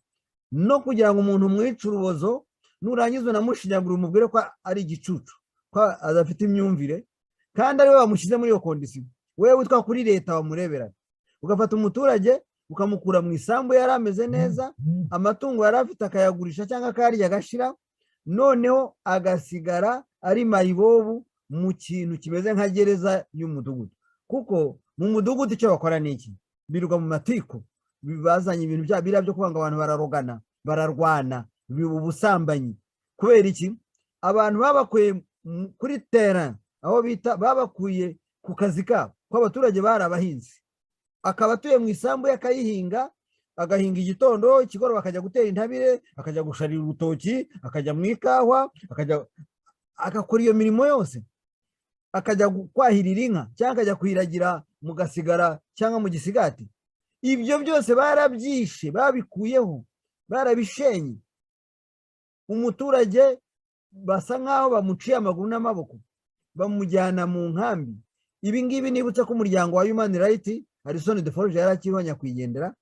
No kugira ngo umuntu mwica urubozo nurangiza unamushinyagura umubwire ko ari igicucu, ko adafite imyumvire, kandi ari we bamushyize muri iyo kondisiyo. Wewe witwa kuri leta wamurebera, ugafata umuturage ukamukura mu isambu yari ameze neza, amatungo yari afite akayagurisha cyangwa akarya agashira, noneho agasigara ari mayibobu mu kintu kimeze nka gereza y'umudugudu. Kuko mu mudugudu icyo bakora ni iki? Birirwa mu matiko, bazanye ibintu byo kuvuga ngo abantu bararogana, bararwana, ubusambanyi. Kubera iki? Abantu babakuye kuri terrain, aho bita babakuye ku kazi kabo, ko abaturage bari abahinzi, akaba atuye mu isambu y'akayihinga, agahinga igitondo, ikigoroba akajya gutera intabire, akajya gusharira urutoki, akajya mu ikahwa, agakora iyo mirimo yose, akajya kwahirira inka cyangwa akajya kwiragira mugasigara cyangwa mu gisigati. Ibyo byose barabyishe, babikuyeho, barabishenye. Umuturage basa nkaho bamuciye amaguru n'amaboko, bamujyana mu nkambi. Ibi ngibi nibutse ko umuryango wa Human Rights, Harrison de Forge yari akiriho nyakwigendera,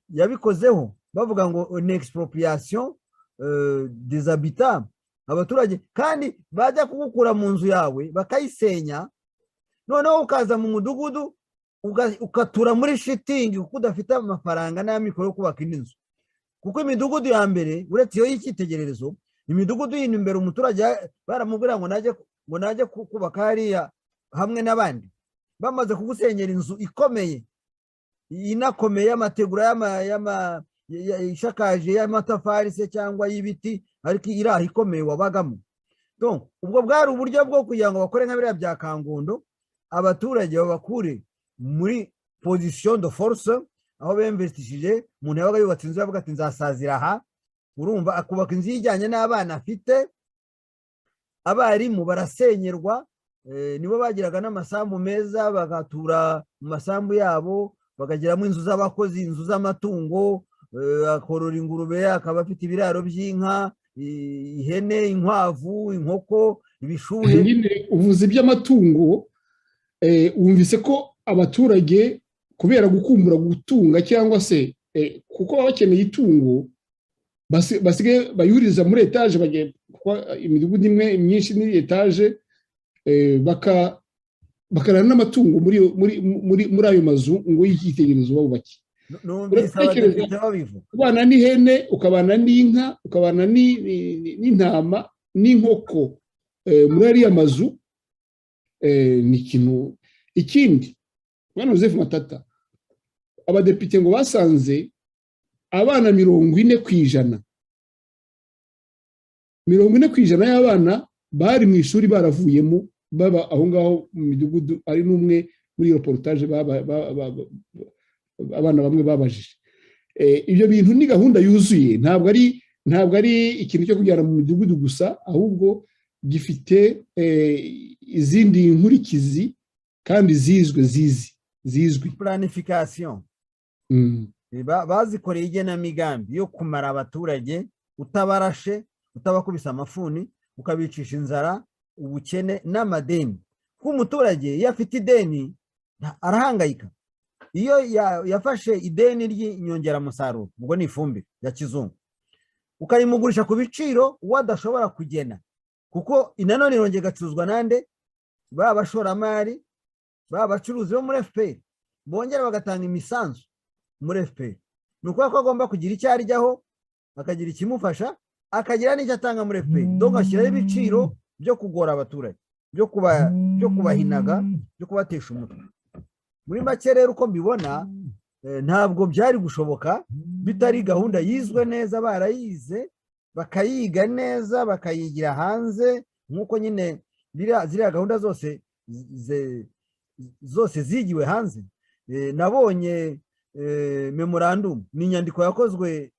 yabikozeho bavuga ngo une expropriation des habitants, abaturage kandi bajya kugukura mu nzu yawe bakayisenya, noneho ukaza mu mudugudu ukatura muri shitingi kuko udafite amafaranga n'amikoro yo kubaka indi nzu. Kuko imidugudu ya mbere uretse iyo y'icyitegererezo, imidugudu yindi imbere umuturage baramubwira ngo najye kubaka hariya hamwe n'abandi, bamaze kugusenyera inzu ikomeye inakomeye y'amategura ishakaje y'amatafari se cyangwa y'ibiti, ariko iraha ikomeye wabagamo. Donc ubwo bwari uburyo bwo kugira ngo bakore nka biriya bya Kangondo, abaturage babakure muri position de force, aho bemvestishije umuntu yabaga yubatse inzu yavuga ati nzasazira aha, urumva akubaka inzu yijyanye n'abana afite. Abarimu barasenyerwa, nibo bagiraga n'amasambu meza, bagatura mu masambu yabo, bakagiramo inzu z'abakozi, inzu z'amatungo, akorora ingurube, akaba afite ibiraro by'inka, ihene, inkwavu, inkoko, ibishuhe. Nyine uvuze iby'amatungo, wumvise ko abaturage kubera gukumbura gutunga cyangwa se kuko baba bakeneye itungo basigaye bayuriza muri etaje, bagiye imidugudu imwe myinshi ni etaje, bakarana n'amatungo muri ayo mazu ngo y'icyitegererezo babubake. Ukabana n'ihene, ukabana n'inka, ukabana n'intama n'inkoko muri ariya mazu, ni ikintu. Ikindi Bwana Joseph Matata, abadepite ngo basanze abana 40% y'abana bari mu ishuri baravuyemo, baba aho ngaho mu midugudu. Ari n'umwe muri reportage abana bamwe babajije. Ibyo bintu ni gahunda yuzuye, ntabwo ari ikintu cyo kujyana mu midugudu gusa, ahubwo gifite izindi nkurikizi kandi zizwi. Planification. Bazikoreye igenamigambi yo kumara abaturage, utabarashe, utabakubisa amafuni, ukabicisha inzara, ubukene n'amadeni. Kuko umuturage iyo afite ideni arahangayika. Iyo yafashe ideni ry'inyongeramusaruro, ubwo ni ifumbire ya kizungu, ukarimugurisha ku biciro wadashobora kugena, kuko inanone irongera igacuruzwa nande, baba abashoramari, baba abacuruzi bo muri FPR, bongera bagatanga imisanzu muri FPR. Ni ukuvuga ko agomba kugira icyo aryaho, akagira ikimufasha, akagira n'icyo atanga muri FPR. Donc ashyiraho ibiciro byo kugora abaturage, byo kubahinaga, byo kubatesha umutwe. Muri make rero uko mbibona, ntabwo byari gushoboka bitari gahunda yizwe neza, barayize bakayiga neza, bakayigira hanze, nk'uko nyine ziriya gahunda zose zigiwe hanze. Nabonye memorandum, ni inyandiko yakozwe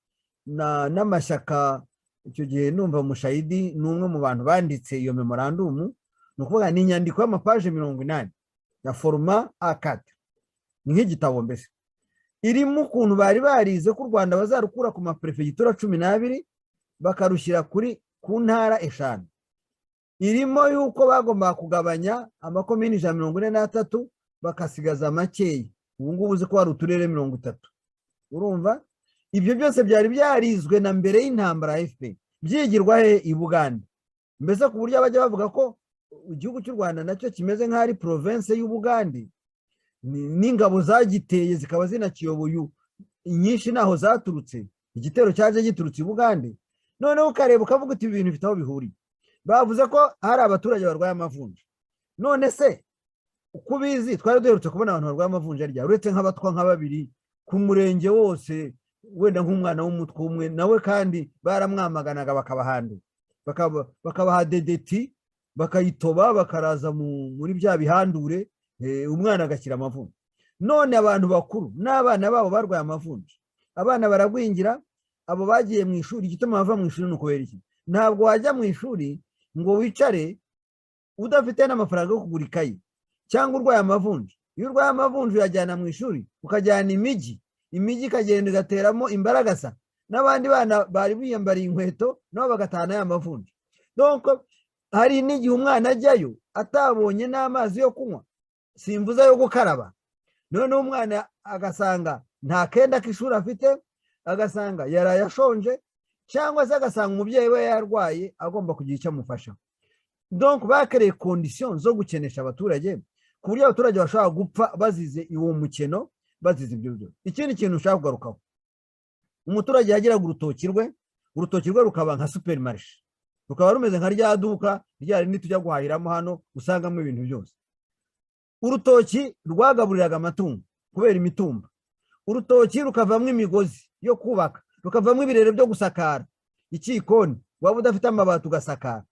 n'amashyaka. Icyo gihe numva Mushayidi ni umwe mu bantu banditse iyo memorandum. Ni ukuvuga ni inyandiko y'amapaje 80 ya format A4, ni nk'igitabo mbese. Irimo ukuntu bari barize ko u Rwanda bazarukura ku maprefegitura 12 bakarushyira ku ntara 5. Irimo yuko bagomba kugabanya amakomini 143 bakasigaza makeya. Ubu ngubu uzi ko hari uturere 30. Urumva? Ibyo byose byari byarizwe na mbere y'intambara ya FPR, byigirwa i Buganda. Mbese ku buryo abajya bavuga ko igihugu cy'u Rwanda nacyo kimeze nk'ari province y'Ubugande, n'ingabo zagiteye zikaba zinakiyoboye inyinshi naho zaturutse, igitero cyaje giturutse i Bugande. Noneho ukareba ukavuga uti ibintu bifite aho bihuriye. Bavuze ko hari abaturage barwaye amavunja. None se uko bizi twari duherutse kubona abantu barwaye amavunja rya, uretse nk'abatwa nka 2 ku murenge wose, wenda nk'umwana w'umutwe umwe nawe, kandi baramwamaganaga bakabahandura, bakabaha dedeti, bakayitoba, bakaraza muri bya bihandure, umwana agakira amavunja. None abantu bakuru n'abana babo barwaye amavunja, abana baragwingira. Abo bagiye mu ishuri, igituma bava mu ishuri nuko beriki, ntabwo wajya mu ishuri ngo wicare udafite n'amafaranga yo kugura ikayi, cyangwa urwaye amavunja iyo urwaye amavunja uyajyana mu ishuri, ukajyana imijyi ikagenda igateramo imbaragasa, n'abandi bana bari biyambariye inkweto nabo bagatahana ya mavunja. Donc hari n'igihe umwana ajyayo atabonye n'amazi yo kunywa, simvuze yo gukaraba, none umwana agasanga nta kenda k'ishuri afite, agasanga yaraye ashonje, cyangwa se agasanga umubyeyi we yarwaye agomba kugira icyo amufasha. Donc bakereye condition zo gukenesha abaturage ku buryo abaturage bashobora gupfa bazize uwo mukeno, bazize ibyo byo. Ikindi kintu ushaka kugarukaho, umuturage yagiraga urutoki rwe rukaba nka supermarché, rukaba rumeze nka rya duka rya rindi tujya guhahiramo hano usangamo ibintu byose. Urutoki rwagaburiraga amatungo kubera imitumba, urutoki rukavamo imigozi yo kubaka, rukavamo ibirere byo gusakara ikikoni, waba udafite amabati ugasakara,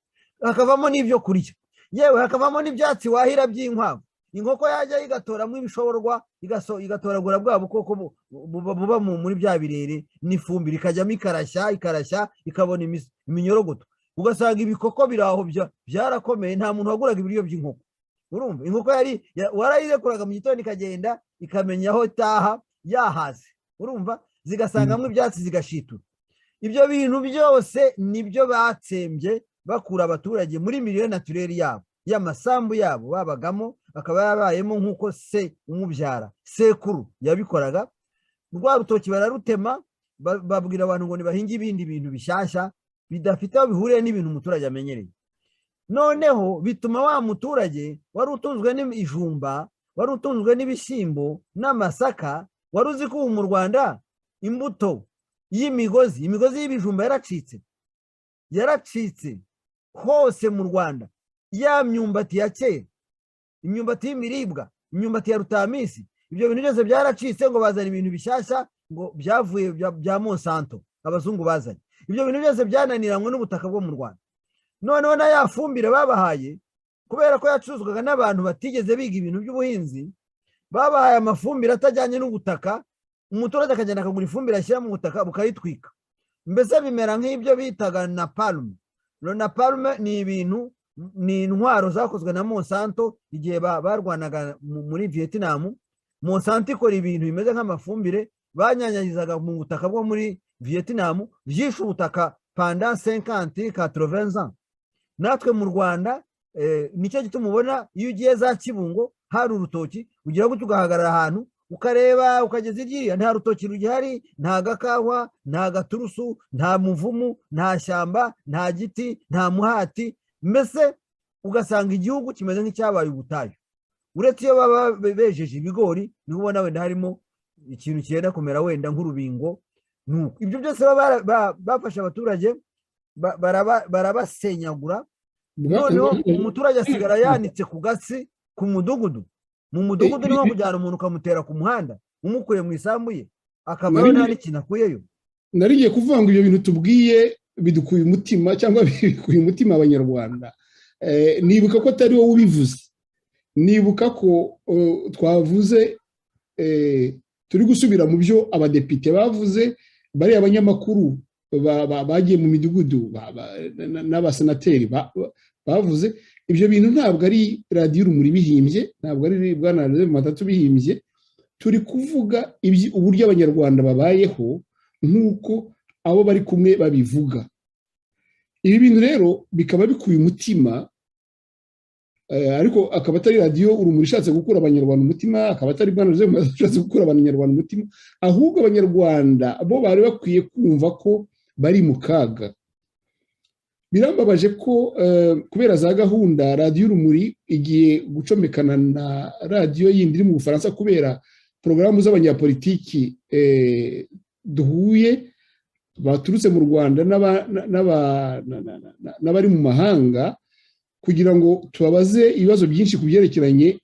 hakavamo n'ibyo kurya, yewe hakavamo n'ibyatsi wahira by'inkwavu. Inkoko yajya igatoramo ibishoborwa, igatoragura bwa bukoko buba muri bya birere n'ifumbire, ikajyamo ikarashya ikabona iminyorogoto, ugasanga ibikoko biraho byarakomeye, nta muntu waguraga ibiryo by'inkoko. Urumva inkoko warayirekuraga mu gitondo ikagenda ikamenya aho itaha yahaze, urumva, zigasangamo ibyatsi zigashitura. Ibyo bintu byose nibyo batsembye bakura abaturage muri milieu naturelle yabo, y'amasambu yabo babagamo, akaba yabayemo nk'uko se umubyara sekuru yabikoraga. Rwa rutoki bararutema, babwira abantu ngo nibahinge ibindi bintu bishyashya bidafite aho bihuriye n'ibintu umuturage amenyereye. Noneho bituma wa muturage wari utunzwe n'ijumba, wari utunzwe n'ibishyimbo n'amasaka, wari uzi ko mu Rwanda imbuto y'imigozi y'ibijumba yaracitse hose mu Rwanda. Ya myumbati ya kera, imyumbati y'imiribwa, imyumbati ya rutamisi, ibyo bintu byose byaracitse ngo bazana ibintu bishyashya ngo byavuye bya Monsanto abazungu bazanye. Ibyo bintu byose byananiranywe n'ubutaka bwo mu Rwanda. Noneho na ya fumbire babahaye, kubera ko yacuruzwaga n'abantu batigeze biga ibintu by'ubuhinzi, babahaye amafumbire atajyanye n'ubutaka, umuturage akagenda akagura ifumbire ashyira mu butaka bukayitwika, mbese bimera nk'ibyo bitaga napalm. Napalm ni ibintu, ni intwaro zakozwe na Monsanto igihe barwanaga muri Vietnam. Monsanto ikora ibintu bimeze nk'amafumbire banyanyagizaga mu butaka bwo muri Vietnam, byishe ubutaka pendant 50-80 ans. Natwe mu Rwanda nicyo gituma ubona iyo ugiye za Kibungo hari urutoki, ugira gutyo ugahagarara ahantu ukareba ukageza igihe nta rutoki rugihari, nta gakahwa, nta gaturusu, nta muvumu, nta shyamba, nta giti, nta muhati, mbese ugasanga igihugu kimeze nk'icyabaye ubutayu. Uretse iyo baba bejeje ibigori niho ubona wenda harimo ikintu cyenda kumera wenda nk'urubingo. Ibyo byose bafashe abaturage barabasenyagura. Noneho umuturage asigara yanitse ku gasi ku mudugudu. Mu mudugudu niho kujyana umuntu ukamutera ku muhanda umukuye mu isambu ye, akaba nta n'ikintu akuyeyo. Narigiye kuvuga ngo ibyo bintu tubwiye bidukuye umutima cyangwa bikuye umutima abanyarwanda. Nibuka ko atari wowe ubivuze, nibuka ko twavuze turi gusubira mu byo abadepite bavuze, bari abanyamakuru bagiye mu midugudu n'abasenateri bavuze. Ibyo bintu ntabwo ari radiyo Urumuri bihimbye, ntabwo ari Bwana Matatu bihimbye. Turi kuvuga uburyo abanyarwanda babayeho nk'uko abo bari kumwe babivuga. Ibi bintu rero bikaba bikuye umutima, ariko akaba atari radiyo Urumuri ishatse gukura abanyarwanda umutima, akaba atari Bwana Matatu ishatse gukura abanyarwanda umutima, ahubwo abanyarwanda bo bari bakwiye kumva ko bari mu kaga. Birambabaje ko kubera za gahunda radiyo Urumuri igiye gucomekana na radiyo yindi iri mu Bufaransa kubera porogaramu z'abanyapolitiki duhuye baturutse mu Rwanda n'abari mu mahanga, kugira ngo tubabaze ibibazo byinshi ku byerekeranye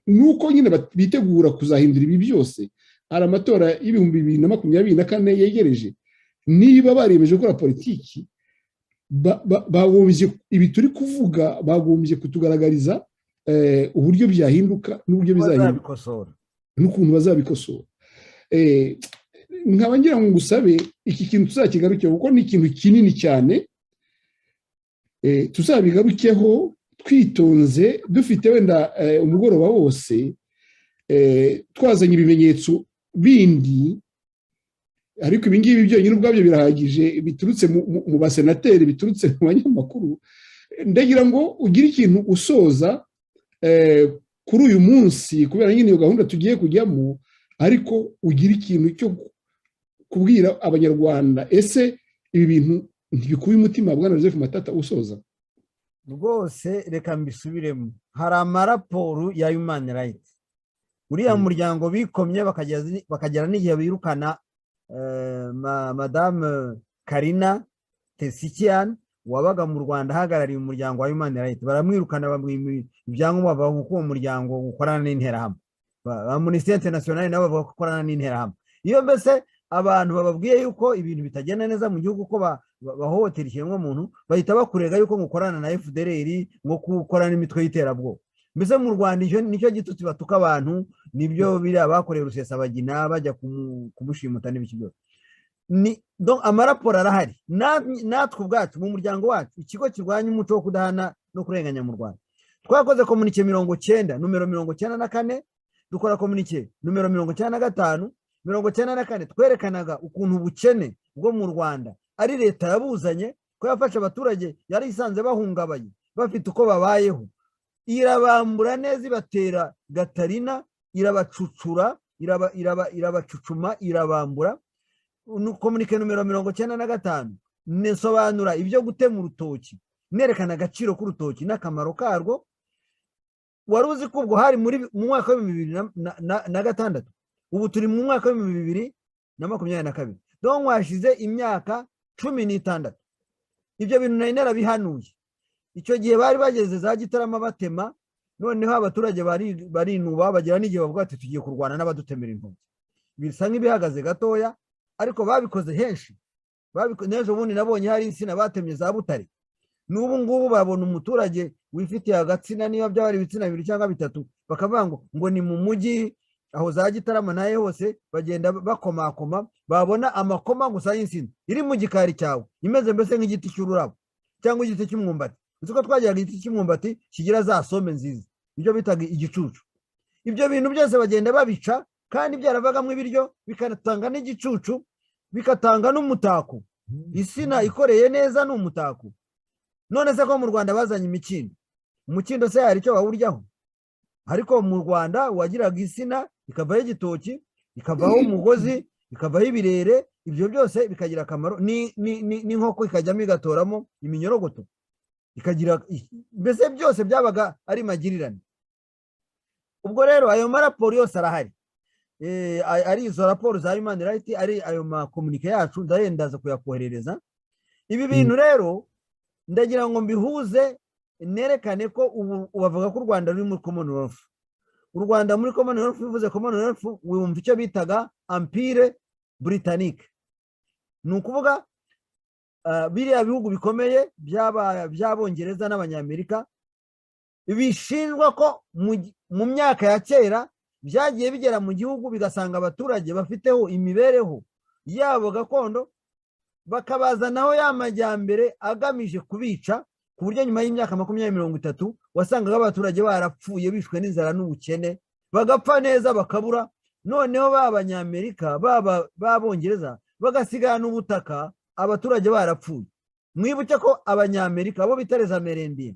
n'uko nyine bitegura kuzahindura ibi byose. Hari amatora y'ibihumbi 2024 yegereje. Niba baremeje gukora politiki, bagombye ibi turi kuvuga, bagombye kutugaragariza uburyo byahinduka n'uburyo bizahinduka n'ukuntu bazabikosora. Nkaba ngira ngo ngusabe iki kintu tuzakigarukeho kuko ni ikintu kinini cyane. Tuzabigarukeho twitonze, dufite wenda umugoroba wose, twazanye ibimenyetso bindi ariko ibi ngibi byonyine ubwabyo birahagije biturutse mu basenateri biturutse mu banyamakuru ndagira ngo ugire ikintu usoza kuri uyu munsi kubera nyine iyo gahunda tugiye kujyamo ariko ugira ikintu cyo kubwira abanyarwanda ese ibi bintu ntibikuye umutima bwana Joseph Matata usoza rwose reka mbisubiremo hari amaraporo ya Human Rights uriya muryango bikomye bakagera n'igihe birukana Madame Karina Tesikian wabaga mu Rwanda ahagarariye umuryango wa Human Rights baramwirukana bamwima ibyangombwa bavuga ko uwo muryango ukorana n'interahamwe Amnesty International nabo bavuga ko ukorana n'interahamwe iyo mbese abantu bababwiye yuko ibintu bitagenda neza mu gihugu ko bahohotera ikiremwamuntu bahita bakurega yuko mukorana na FDLR ngo gukorana n'imitwe y'iterabwoba mbese mu Rwanda nicyo gitutsi batuka abantu nibyo biri abakoreye Rusesabagina bajya kumushimuta n'ibiki byose donc amaraporo arahari natwe ubwacu mu muryango wacu ikigo kirwanya umuco wo kudahana no kurenganya mu Rwanda twakoze komunike 90 numero 94 dukora komunike numero 95 94 twerekanaga ukuntu ubukene bwo mu Rwanda ari leta yabuzanye ko yafasha abaturage yari isanze bahungabaye bafite uko babayeho irabambura neza ibatera Gatarina irabacucura irabacucuma irabambura komunike numero 95 nesobanura ibyo gutema urutoki nerekana agaciro k'urutoki n'akamaro karwo wari uzi ko ubwo hari mu mwaka wa 2006 ubu turi mu mwaka wa 2022 donc washize imyaka 16 ibyo bintu nari narabihanuye icyo gihe bari bageze za Gitarama batema noneho abaturage barinuba bagira n'igihe bavuga ati tugiye kurwana n'abadutemera intoki bisa nk'ibihagaze gatoya ariko babikoze henshi nejo bundi nabonye hari insina batemye za Butare n'ubu ngubu babona umuturage wifitiye agatsina niba byabari ibitsina 2 cyangwa 3 bakavuga ngo ni mu mujyi aho za Gitarama naye hose bagenda bakomakoma babona amakoma gusa y'insina iri mu gikari cyawe imeze mbese nk'igiti cy'ururabo cyangwa igiti cy'umwumbati uko twagiraga igiti cy'umwumbati kigira za some nziza ibyo bitaga igicucu ibyo bintu byose bagenda babica kandi byaravagamo ibiryo bikanatanga n'igicucu bikatanga n'umutako isina ikoreye neza n'umutako none se ko mu Rwanda bazanye imikindo umukindo se hari icyo bawuryaho ariko mu Rwanda wagiraga isina ikavaho igitoki ikavaho umugozi ikavaho ibirere ibyo byose bikagira akamaro n'inkoko ikajyamo igatoramo iminyorogoto ikagira mbese byose byabaga ari magirirane ubwo rero ayo maraporo yose arahari ari izo raporo za Human Rights ari ayo makomunike yacu ndayendaza kuyakoherereza ibi bintu rero ndagira ngo mbihuze nerekane ko ubu bavuga ko u Rwanda ruri muri Commonwealth u Rwanda muri Commonwealth bivuze Commonwealth wumva icyo bitaga Empire Britannique ni ukuvuga biriya bihugu bikomeye by'Abongereza n'Abanyamerika bishinjwa ko mu myaka ya kera byagiye bigera mu gihugu bigasanga abaturage bafiteho imibereho yabo gakondo bakabazanaho y'amajyambere agamije kubica ku buryo nyuma y'imyaka 20-30 wasangaga abaturage barapfuye bishwe n'inzara n'ubukene bagapfa neza bakabura noneho b'Abanyamerika b'Abongereza bagasigana ubutaka abaturage barapfuye mwibuke ko Abanyamerika abo bita les Amérindiens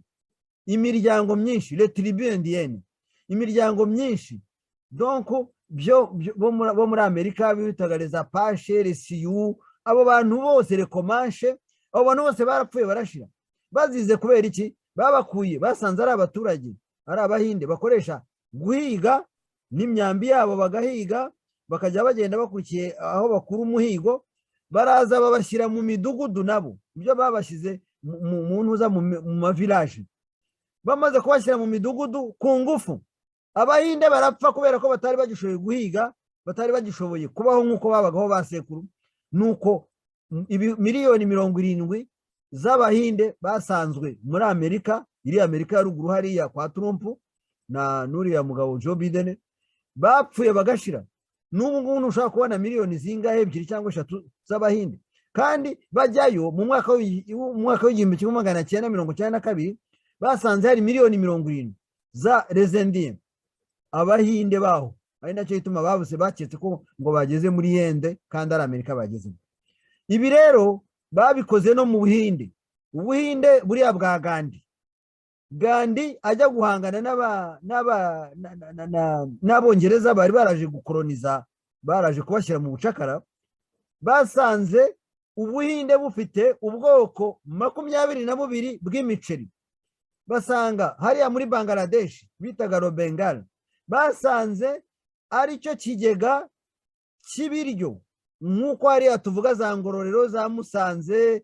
imiryango myinshi les tribus indiennes imiryango myinshi donc bo muri Amerika bitaga les Apache les Sioux abo bantu bose les Comanche abo bantu bose barapfuye barashira bazize kubera iki babakuye basanze ari abaturage ari Abahinde bakoresha guhiga n'imyambi yabo bagahiga bakajya bagenda bakurikiye aho bakuru umuhigo baraza babashyira mu midugudu nabo ibyo babashize mu ntuza mu mavilaje bamaze kubashyira mu midugudu ku ngufu Abahinde barapfa kubera ko batari bagishoboye guhiga batari bagishoboye kubaho nk'uko babagaho basekuru nuko miliyoni 70 z'Abahinde basanzwe muri Amerika iri Amerika ya ruguru hariya kwa Trump na nuriya mugabo Joe Biden bapfuye bagashira n'ubu ngubu ushaka kubona miliyoni zingahe 2 cyangwa 3 z'Abahinde kandi bajyayo mu mwaka w'1992 basanze hari miliyoni 70 za resendiye Abahinde baho ari nacyo gituma babuse baketse ko ngo bageze muri yende kandi ari Amerika bagezemo. Ibi rero babikoze no mu Buhinde. Ubuhinde buriya bwa Gandhi ajya guhangana n'Abongereza bari baraje gukoloniza, baraje kubashyira mu bucakara, basanze Ubuhinde bufite ubwoko 22 bw'imiceri. Basanga hariya muri Bangladesh bitaga Robengal, basanze ari cyo kigega cy'ibiryo nk'uko hariya tuvuga za Ngororero, za Musanze,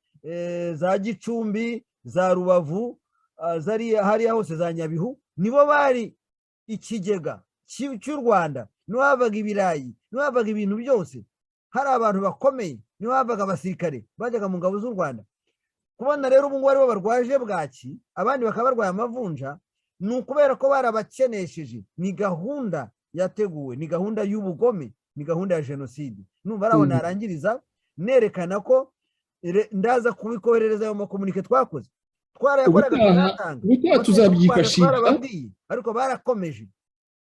za Gicumbi, za Rubavu, hariya hose za Nyabihu, nibo bari ikigega cy'u Rwanda. Niho havaga ibirayi, niho havaga ibintu byose. Hari abantu bakomeye, niho havaga abasirikare bajyaga mu ngabo z'u Rwanda. Kubona rero ubu ngubu aribo barwaje bwaki, abandi bakaba barwaye amavunja, ni ukubera ko barabakenesheje. Ni gahunda yateguwe, ni gahunda y'ubugome, ni gahunda ya jenoside. Numva arabona arangiriza nerekana ko ndaza kubikoherereza ayo makomunike twakoze, twarayakoraga tunatanga, tuzabyifashisha, ariko barakomeje.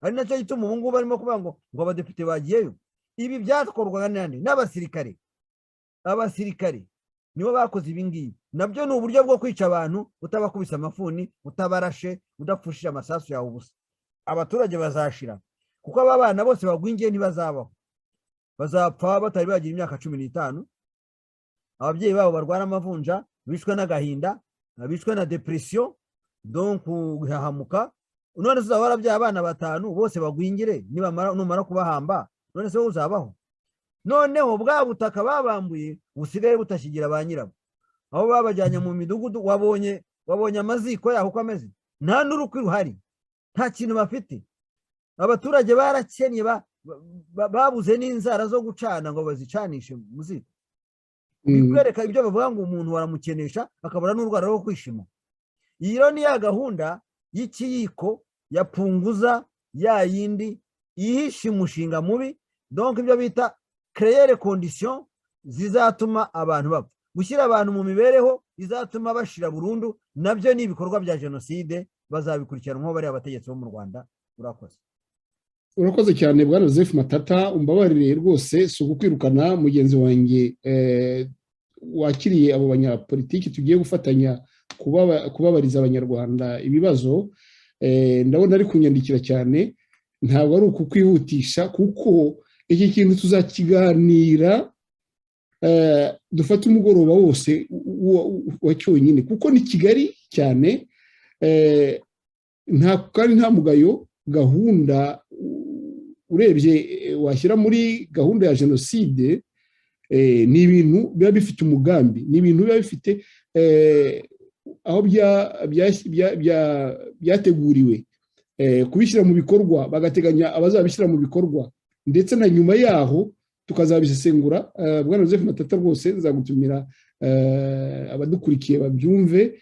Ari nacyo gituma ubu ngubu barimo kuvuga ngo abadepite bagiyeyo. Ibi byatkorwaga n'abasirikare. Abasirikare nibo bakoze ibi ngibi. Nabyo ni uburyo bwo kwica abantu, utabakubise amafuni, utabarashe, udapfushije amasasu yawe ubusa. Abaturage bazashira, kuko aba bana bose bagwingiye ntibazabaho, bazapfa batari bagira imyaka 15. Ababyeyi babo barwara amavunja, bishwe n'agahinda, bishwe na depression, donc guhahamuka. None se uzaba warabyaye abana 5 bose bagwingire, numara kubahamba, none se uzabaho? Noneho bwa butaka babambuye busigaye butashigira ba nyirabo, aho babajyanye mu midugudu. Wabonye amaziko yaho uko ameze, nta n'urukwi ruhari, nta kintu bafite. Abaturage barakennye, babuze n'inzara zo gucana ngo bazicanishe mu ziko. Bikwereka ibyo bavuga ngo umuntu waramukenesha akabura n'urwara rwo kwishima. Iyo ni ya gahunda y'ikiyiko yapunguza ya yindi ihisha umushinga mubi. Donc ibyo bita créer conditions zizatuma abantu bapfa, gushyira abantu mu mibereho izatuma bashira burundu. Nabyo ni ibikorwa bya jenoside, bazabikurikirana nko bari abategetsi bo mu Rwanda. Urakoze cyane Bwana Joseph Matata. Umbabarire rwose, si ugukwirukana mugenzi wanjye wakiriye abo banyapolitiki tugiye gufatanya kubabariza abanyarwanda ibibazo. Ndabona ari kunyandikira cyane, ntabwo ari ukukwihutisha, kuko iki kintu tuzakiganira dufata umugoroba wose wa cyonyine, kuko ni kigari cyane. Kandi nta mugayo gahunda urebye washyira muri gahunda ya jenoside. Ni ibintu biba bifite umugambi, ni ibintu biba bifite aho byateguriwe kubishyira mu bikorwa, bagateganya abazabishyira mu bikorwa, ndetse na nyuma yaho tukazabisesengura. Bwana Joseph Matata, rwose nzagutumira abadukurikiye babyumve.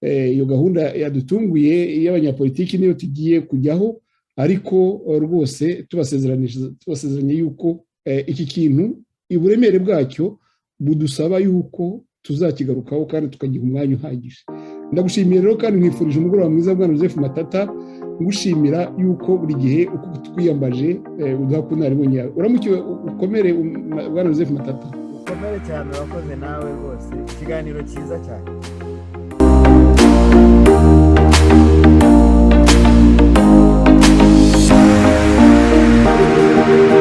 Iyo gahunda yadutunguye y'abanyapolitiki niyo tugiye kujyaho, ariko rwose tubasezeranye yuko iki kintu uburemere bwacyo budusaba yuko tuzakigarukaho kandi tukagiha umwanya uhagije. Ndagushimiye rero kandi nkwifurije umugoroba mwiza Bwana Joseph Matata, ngushimira yuko buri gihe uko twiyambaje uduha kunaribonye yawe. Uramukiwe, ukomere Bwana Joseph Matata. Ukomere cyane, urakoze nawe rwose, ikiganiro cyiza cyane. Thank you.